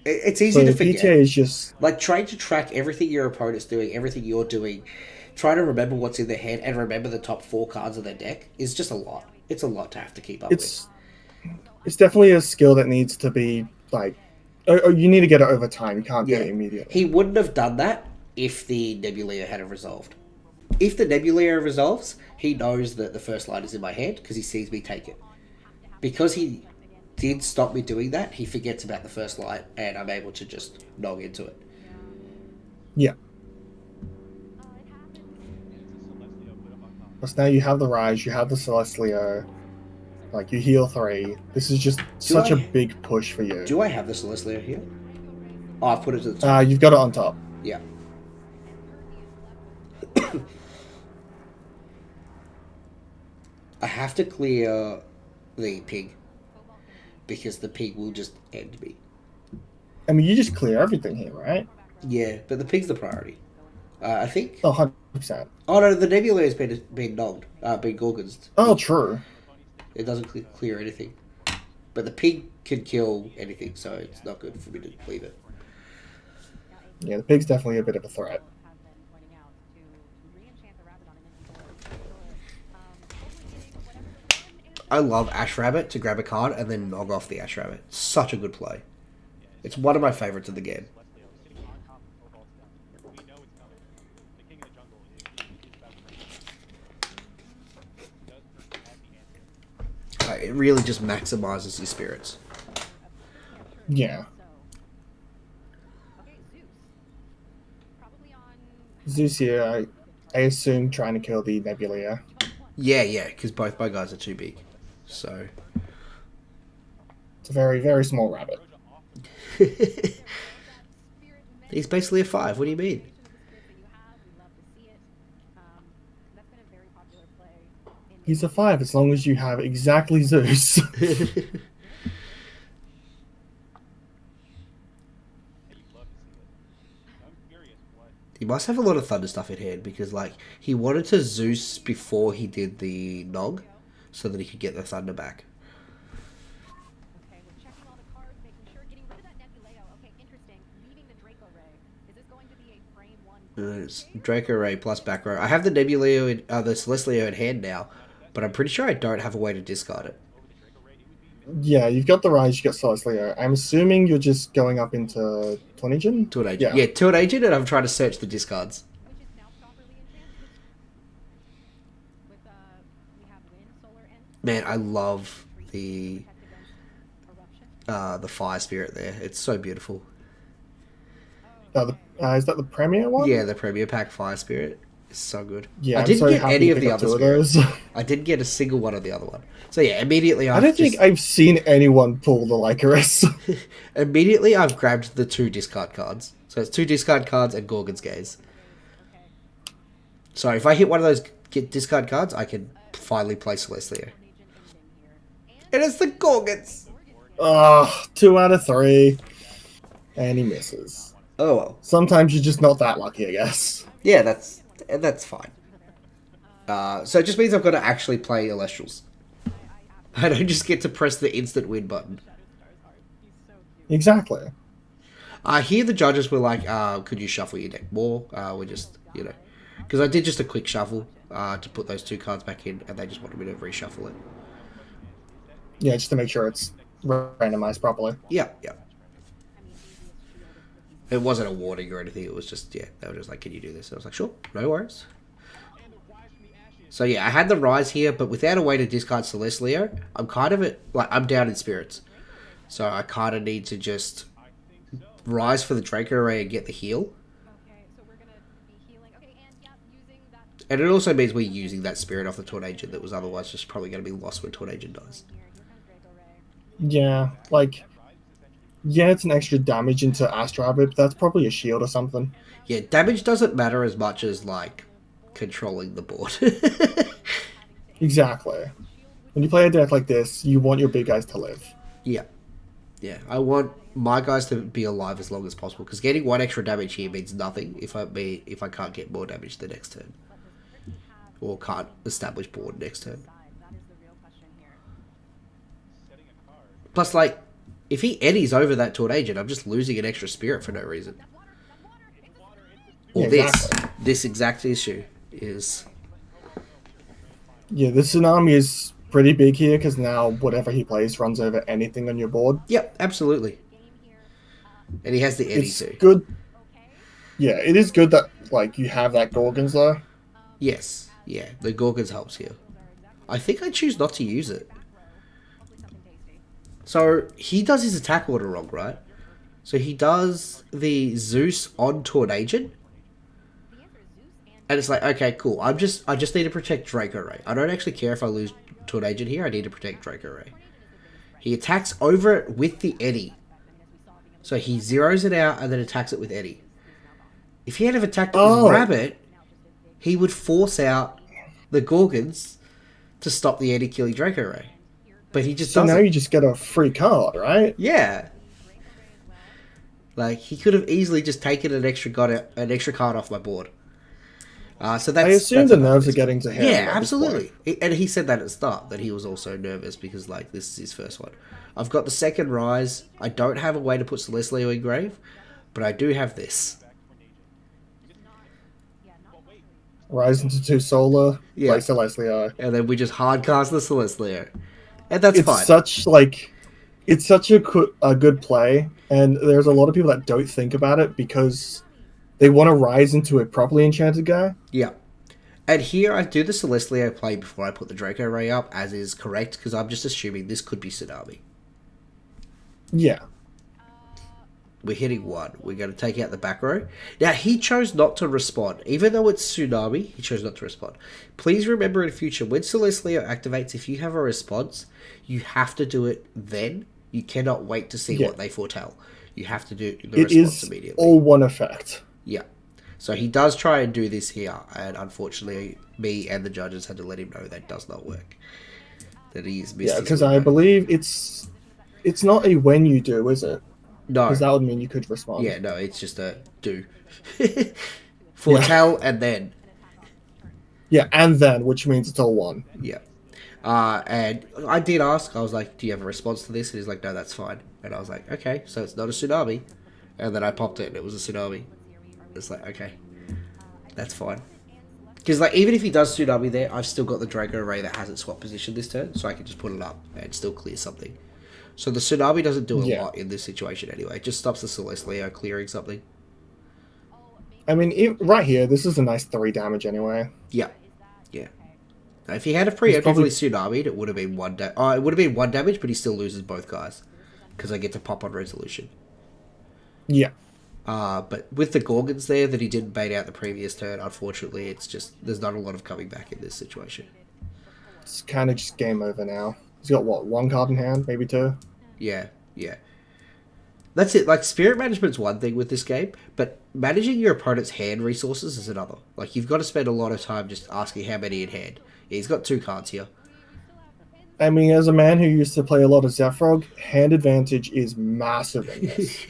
It's easy to forget. PTA is just... Like, trying to track everything your opponent's doing, everything you're doing, trying to remember what's in their head and remember the top 4 cards of their deck is just a lot. It's a lot to have to keep up with. It's definitely a skill that needs to be, like... you need to get it over time. You can't get it immediately. He wouldn't have done that if the Nebuleo had resolved. If the Nebulator resolves, he knows that the first light is in my hand because he sees me take it. Because he did stop me doing that, he forgets about the first light, and I'm able to just nog into it. Yeah. Plus now you have the Rise, you have the Celestia, like you heal 3. This is just such a big push for you. Do I have the Celestia here? Oh, I've put it to the top. You've got it on top. Yeah. I have to clear the pig because the pig will just end me. I mean, you just clear everything here, right? Yeah, but the pig's the priority. I think. Oh, 100%. Oh no, the Nebula has been nogged, been gorgonsed. Oh, true. It doesn't clear anything, but the pig can kill anything, so it's not good for me to leave it. Yeah, the pig's definitely a bit of a threat. I love Ash Rabbit to grab a card and then nog off the Ash Rabbit. Such a good play. It's one of my favorites in the game. It really just maximizes your spirits. Yeah. Zeus here, I assume trying to kill the Nebula. Yeah, because both my guys are too big. So. It's a very, very small rabbit. He's basically a 5. What do you mean? He's a 5 as long as you have exactly Zeus. He must have a lot of Thunder stuff in hand because, like, he wanted to Zeus before he did the Nog so that he could get the Thunder back. It's Draco Ray plus back row. I have the Nebuleo, the Celestia in hand now, but I'm pretty sure I don't have a way to discard it. Yeah, you've got the Rise, you've got Celestia. I'm assuming you're just going up into Twin Agent? Twin Agent. Yeah, Twin Agent, and I'm trying to search the discards. Man, I love the Fire Spirit there. It's so beautiful. Is that the Premier one? Yeah, the Premier Pack Fire Spirit. It's so good. Yeah, I didn't get any of the other spirits. I didn't get a single one of the other one. So yeah, immediately I don't think I've seen anyone pull the Lycoris. Immediately I've grabbed the 2 discard cards. So it's 2 discard cards and Gorgon's Gaze. So if I hit one of those discard cards, I can finally play Celestia. And it's the Gorgons! 2 out of 3. And he misses. Oh well. Sometimes you're just not that lucky, I guess. Yeah, that's fine. So it just means I've got to actually play Celestials. I don't just get to press the instant win button. Exactly. I hear the judges were like, could you shuffle your deck more? We're just, because I did just a quick shuffle to put those 2 cards back in, and they just wanted me to reshuffle it. Yeah, just to make sure it's randomized properly. Yeah. It wasn't a warning or anything. It was just, they were just like, can you do this? And I was like, sure, no worries. So yeah, I had the Rise here, but without a way to discard Celestia, I'm kind of I'm down in spirits. So I kind of need to just Rise for the Draco Ray and get the heal. And it also means we're using that spirit off the Twin Agent that was otherwise just probably going to be lost when Twin Agent dies. Yeah, it's an extra damage into Astro Rabbit, but that's probably a shield or something. Yeah, damage doesn't matter as much as, controlling the board. Exactly. When you play a deck like this, you want your big guys to live. Yeah. I want my guys to be alive as long as possible, because getting 1 extra damage here means nothing if I can't get more damage the next turn. Or can't establish board next turn. Plus, if he eddies over that Twin Agent, I'm just losing an extra spirit for no reason. Or exactly. This exact issue is... Yeah, the Tsunami is pretty big here, because now whatever he plays runs over anything on your board. Yep, absolutely. And he has the eddy too. Good. Yeah, it is good that, you have that Gorgons, though. Yes, yeah, the Gorgons helps here. I think I choose not to use it. So he does his attack order wrong, right? So he does the Zeus onto an agent, and it's like, okay, cool. I just need to protect Draco Ray. I don't actually care if I lose to an agent here. I need to protect Draco Ray. He attacks over it with the Eddy. So he zeroes it out and then attacks it with Eddy. If he had have attacked it with Rabbit, he would force out the Gorgons to stop the Eddy killing Draco Ray. But he just doesn't. So now you just get a free card, right? Yeah. Like, he could have easily just taken an extra card off my board. So that's, I assume the nerves are getting to him. Yeah, absolutely. And he said that at the start, that he was also nervous because, like, this is his first one. I've got the second Rise. I don't have a way to put Celestlio in grave, but I do have this. Rise into 2 solar, play Celestlio. And then we just hardcast the Celestlio. And that's fine. It's such a good play, and there's a lot of people that don't think about it because they want to rise into a properly enchanted guy. Yeah. And here I do the Celestlio play before I put the Draco Ray up, as is correct, because I'm just assuming this could be Tsunami. Yeah. We're hitting 1. We're going to take out the back row. Now, he chose not to respond. Even though it's Tsunami, he chose not to respond. Please remember in future, when Celestlio activates, if you have a response, you have to do it then. You cannot wait to see what they foretell. You have to do the response immediately. It is all one effect. Yeah. So he does try and do this here, and unfortunately, me and the judges had to let him know that does not work. That he's missed. Yeah, because I believe it's not a when you do, is it? No. Because that would mean you could respond. Yeah, no, it's just a do. Foretell and then. Yeah, and then, which means it's all one. Yeah. And I did ask, I was like, do you have a response to this? And he's like, no, that's fine. And I was like, okay, so it's not a Tsunami. And then I popped it and it was a Tsunami. It's like, okay, that's fine. Because, like, even if he does Tsunami there, I've still got the Draco Ray that hasn't swapped position this turn, so I can just put it up and still clear something. So the Tsunami doesn't do a lot in this situation anyway. It just stops the Celestlio clearing something. I mean, right here, this is a nice 3 damage anyway. Yeah. Yeah. Now, if he had a preemptively Tsunami, it would have been 1 damage. It would have been 1 damage, but he still loses both guys. Because I get to pop on resolution. Yeah. But with the Gorgons there that he didn't bait out the previous turn, unfortunately, it's just, there's not a lot of coming back in this situation. It's kind of just game over now. He's got, what, 1 card in hand? Maybe 2? Yeah, yeah. That's it. Like, spirit management's one thing with this game, but managing your opponent's hand resources is another. Like, you've got to spend a lot of time just asking how many in hand. Yeah, he's got 2 cards here. I mean, as a man who used to play a lot of Zephrog, hand advantage is massive in this.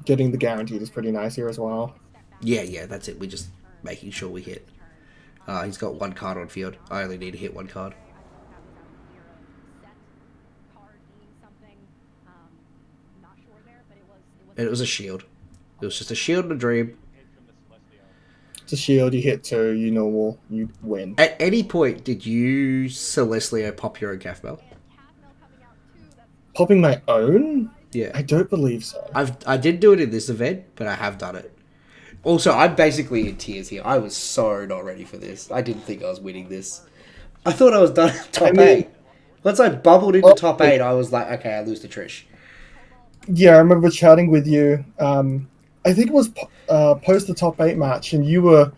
Getting the guaranteed is pretty nice here as well. Yeah, yeah, that's it. We're just making sure we hit. He's got 1 card on field. I only need to hit 1 card. And it was a shield. It was just a shield and a dream. It's a shield, you hit 2, you normal, you win. At any point, did you Celestlio pop your own Gaffmel? Popping my own? Yeah. I don't believe so. I did do it in this event, but I have done it. Also, I'm basically in tears here. I was so not ready for this. I didn't think I was winning this. I thought I was done at top 8. Once I bubbled into top 8, I was like, okay, I lose to Trish. Yeah, I remember chatting with you. I think it was post the top 8 match, and you were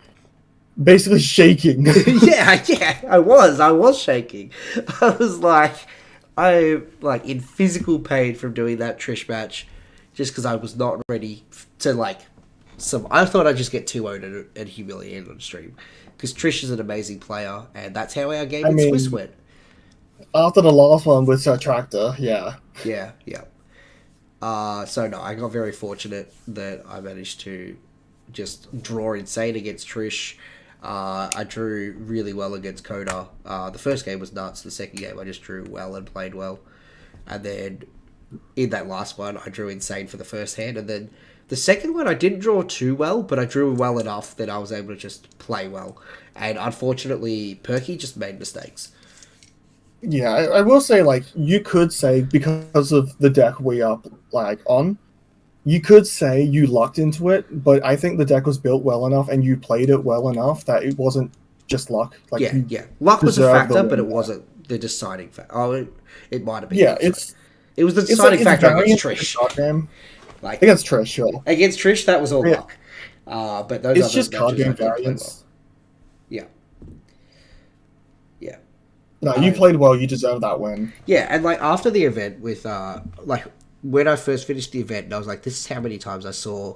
basically shaking. yeah, I was shaking. I was like, in physical pain from doing that Trish match, just because I was not ready to, I thought I'd just get 2-0'd and humiliated on stream. Because Trish is an amazing player, and that's how our game in Swiss went. After the last one with Sir Tractor, yeah. Yeah. So, no, I got very fortunate that I managed to just draw insane against Trish. I drew really well against Coda. The first game was nuts. The second game, I just drew well and played well. And then in that last one, I drew insane for the first hand. And then the second one, I didn't draw too well, but I drew well enough that I was able to just play well. And unfortunately, Perky just made mistakes. Yeah, I will say, you could say, because of the deck we are, on, you could say you lucked into it, but I think the deck was built well enough and you played it well enough that it wasn't just luck. Like Yeah, you yeah. Luck was a deserved the factor, but win it there. wasn't the deciding factor. Oh, it might have been the Yeah, deciding. It was the it's like deciding it's factor against variance in the Trish. card game. Like Against Trish, sure. against Trish, that was all Yeah, luck. But those it's other just card matches, I game did play well. variance. Yeah, yeah. No, you I played well. You deserve that win. Yeah, and like after the event with like when I first finished the event, I was like, this is how many times I saw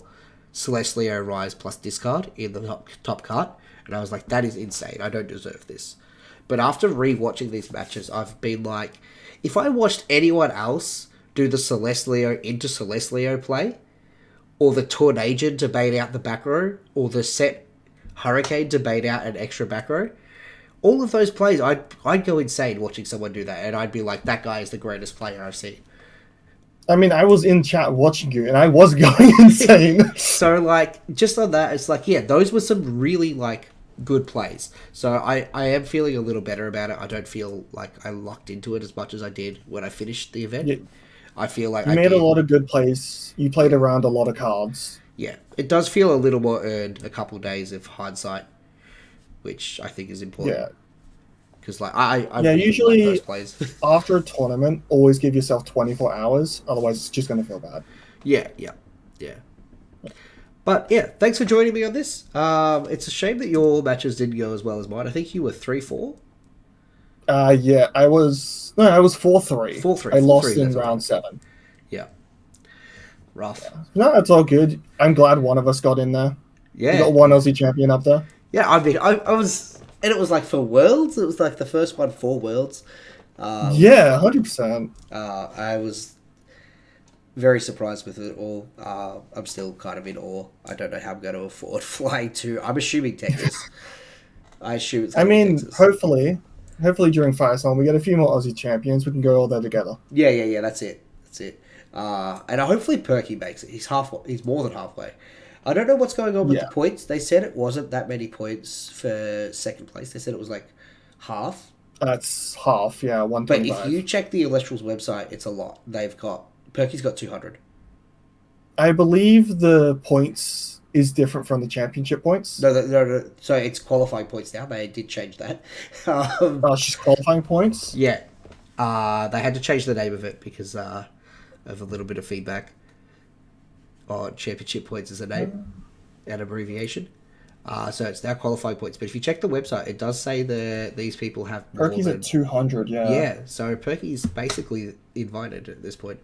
Celestlio Rise plus discard in the top card, and I was like, that is insane. I don't deserve this. But after rewatching these matches, I've been like, if I watched anyone else do the Celestlio into Celestlio play, or the Tornadian to bait out the back row, or the set Hurricane to bait out an extra back row, all of those plays, I'd go insane watching someone do that, and I'd be like, that guy is the greatest player I've seen. I mean, I was in chat watching you, and I was going insane. So, like, just on that, it's like, yeah, those were some really, like, good plays. So I am feeling a little better about it. I don't feel like I locked into it as much as I did when I finished the event. You, I feel like you I made did. a lot of good plays. You played around a lot of cards. Yeah, it does feel a little more earned a couple days of hindsight, which I think is important. Yeah. Because, like, I Yeah, really usually like those plays. after a tournament, always give yourself 24 hours. Otherwise, it's just going to feel bad. Yeah. But yeah, thanks for joining me on this. It's a shame that your matches didn't go as well as mine. I think you were 3-4. Yeah, I was 4-3. 4-3. I 4-3, lost in that's all round right. 7. Yeah. Rough. No, it's all good. I'm glad one of us got in there. Yeah. You got one Aussie champion up there. Yeah, I mean, I was, and it was like for Worlds. It was like the first one for Worlds. Yeah, 100%. I was very surprised with it all. I'm still kind of in awe. I don't know how I'm going to afford flying to. I'm assuming Texas. I assume it's. I Gonna be mean, Texas. hopefully during Firestorm we get a few more Aussie champions. We can go all there together. Yeah. That's it. And hopefully Perky makes it. He's half. He's more than halfway. I don't know what's going on with the points. They said it wasn't that many points for second place. They said it was like half. That's half, yeah, But 125. if you check the Electral's website, it's a lot. Perky's got 200. I believe the points is different from the championship points. No. So it's qualifying points now. They did change that. It's just qualifying points. Yeah. They had to change the name of it because of a little bit of feedback on championship points as a name, an abbreviation. So it's now qualifying points. But if you check the website, it does say that these people have more Perky's than... at 200, yeah. Yeah, so Perky's basically invited at this point,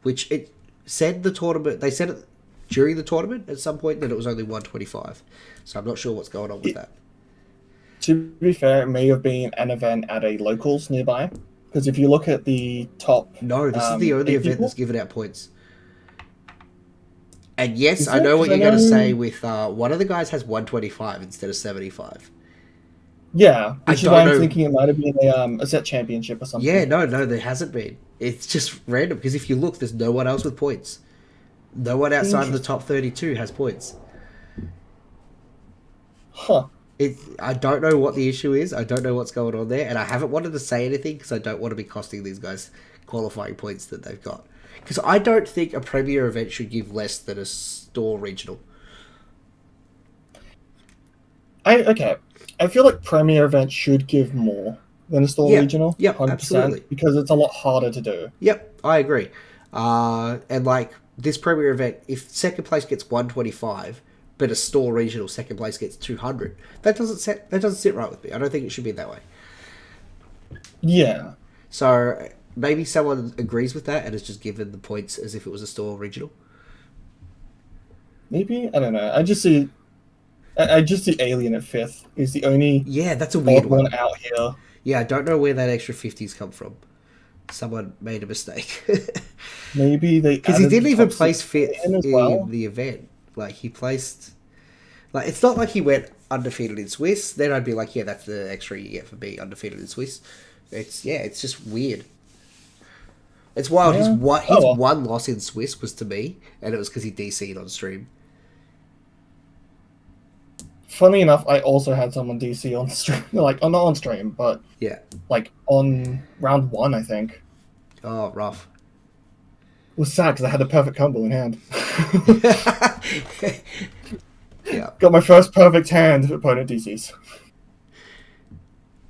which it said the tournament... They said it during the tournament at some point that it was only 125. So I'm not sure what's going on with that. To be fair, it may have been an event at a locals nearby. Because if you look at the top... No, this is the only event people? that's given out points. And yes, Is I it? know what 'Cause you're I going to know- say with one of the guys has 125 instead of 75. Yeah, I which is don't why know- I'm thinking it might have been a set championship or something. Yeah, no, there hasn't been. It's just random because if you look, there's no one else with points. No one outside of the top 32 has points. Huh. I don't know what the issue is. I don't know what's going on there, and I haven't wanted to say anything because I don't want to be costing these guys qualifying points that they've got. Because I don't think a premier event should give less than a store regional. Okay. I feel like premier events should give more than a store regional. Yep, absolutely. Because it's a lot harder to do. Yep, I agree. And like this premier event, if second place gets 125, but a store regional second place gets 200, that doesn't sit right with me. I don't think it should be that way. Yeah. So maybe someone agrees with that and has just given the points as if it was a store regional. Maybe? I don't know. I just see Alien at 5th is the only That's a weird odd one. one out here. Yeah, I don't know where that extra 50s come from. Someone made a mistake. Maybe they Because he added didn't the even top place 6 fifth in in as well. the event. Like, he placed... Like, it's not like he went undefeated in Swiss. Then I'd be like, yeah, that's the extra you get for being undefeated in Swiss. It's just weird. It's wild. Yeah. His one loss in Swiss was to me, and it was because he DC'd on stream. Funny enough, I also had someone DC on stream. Like, not on stream, but Yeah. like on round 1, I think. Oh, rough. was sad because I had the perfect combo in hand. Yeah. Got my first perfect hand. Opponent DCs.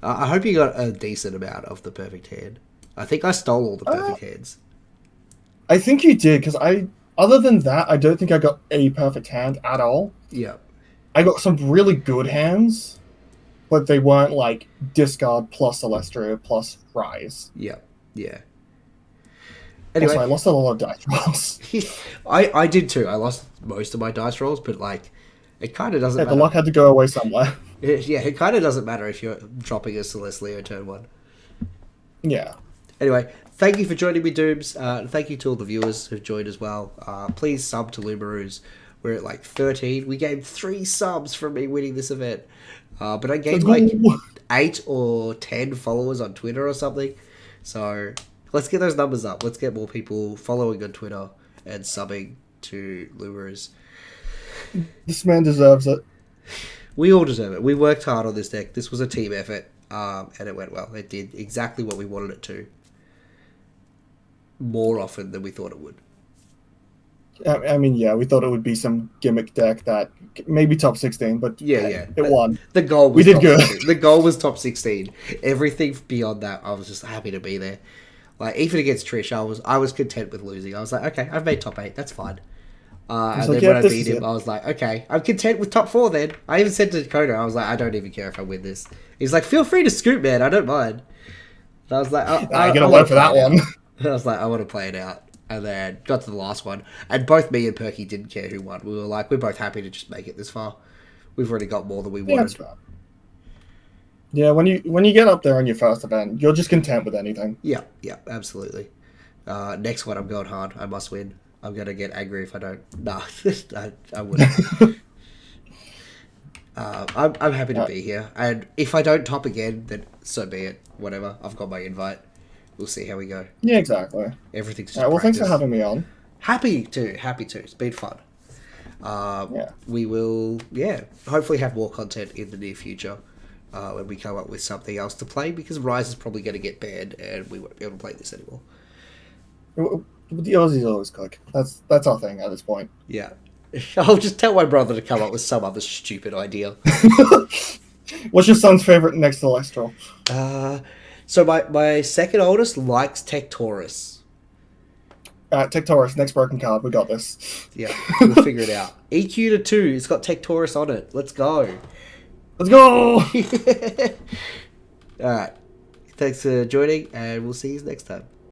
I hope you got a decent amount of the perfect hand. I think I stole all the perfect hands. I think you did because other than that, I don't think I got a perfect hand at all. Yeah. I got some really good hands, but they weren't like discard plus Celestia plus Rise. Yeah. Yeah. Also, Anyway, I lost a lot of dice rolls. I did too. I lost most of my dice rolls, but like, it kind of doesn't Yeah, matter. the luck had to go away somewhere. It kind of doesn't matter if you're dropping a Celestia turn 1. Yeah. Anyway, thank you for joining me, Dooms. Thank you to all the viewers who've joined as well. Please sub to Lumaroos. We're at like 13. We gained 3 subs from me winning this event. But I gained like 8 or 10 followers on Twitter or something. So let's get those numbers up. Let's get more people following on Twitter and subbing to Lumaroos. This man deserves it. We all deserve it. We worked hard on this deck. This was a team effort. And it went well. It did exactly what we wanted it to. More often than we thought it would. I mean, yeah, we thought it would be some gimmick deck that maybe top 16, but Yeah. it won. The goal was we did top good. 16. The goal was top 16. Everything beyond that, I was just happy to be there. Like even against Trish, I was content with losing. I was like, okay, I've made top 8. That's fine. And then when I beat him, I was like, okay, I'm content with top 4 then. I even said to Dakota, I was like, I don't even care if I win this. He's like, feel free to scoop, man. I don't mind. And I was like, I'm gonna work for that one. I was like, I want to play it out. And then got to the last one. And both me and Perky didn't care who won. We were like, we're both happy to just make it this far. We've already got more than we wanted. That's fair. Yeah, when you get up there on your first event, you're just content with anything. Yeah, absolutely. Next one, I'm going hard. I must win. I'm going to get angry if I don't. Nah, I wouldn't. I'm happy to be here. And if I don't top again, then so be it. Whatever. I've got my invite. We'll see how we go. Yeah, exactly. Everything's just well, practice. thanks for having me on. Happy to. It's been fun. We will, hopefully have more content in the near future when we come up with something else to play, because Rise is probably going to get banned and we won't be able to play this anymore. The Aussies always cook. That's our thing at this point. Yeah. I'll just tell my brother to come up with some other stupid idea. What's your son's favorite next Celestial? So my second oldest likes Tectorus. Tectorus, next broken card. We got this. Yeah, we'll figure it out. EQ to 2. It's got Tectorus on it. Let's go. Let's go! Alright. Thanks for joining, and we'll see you next time.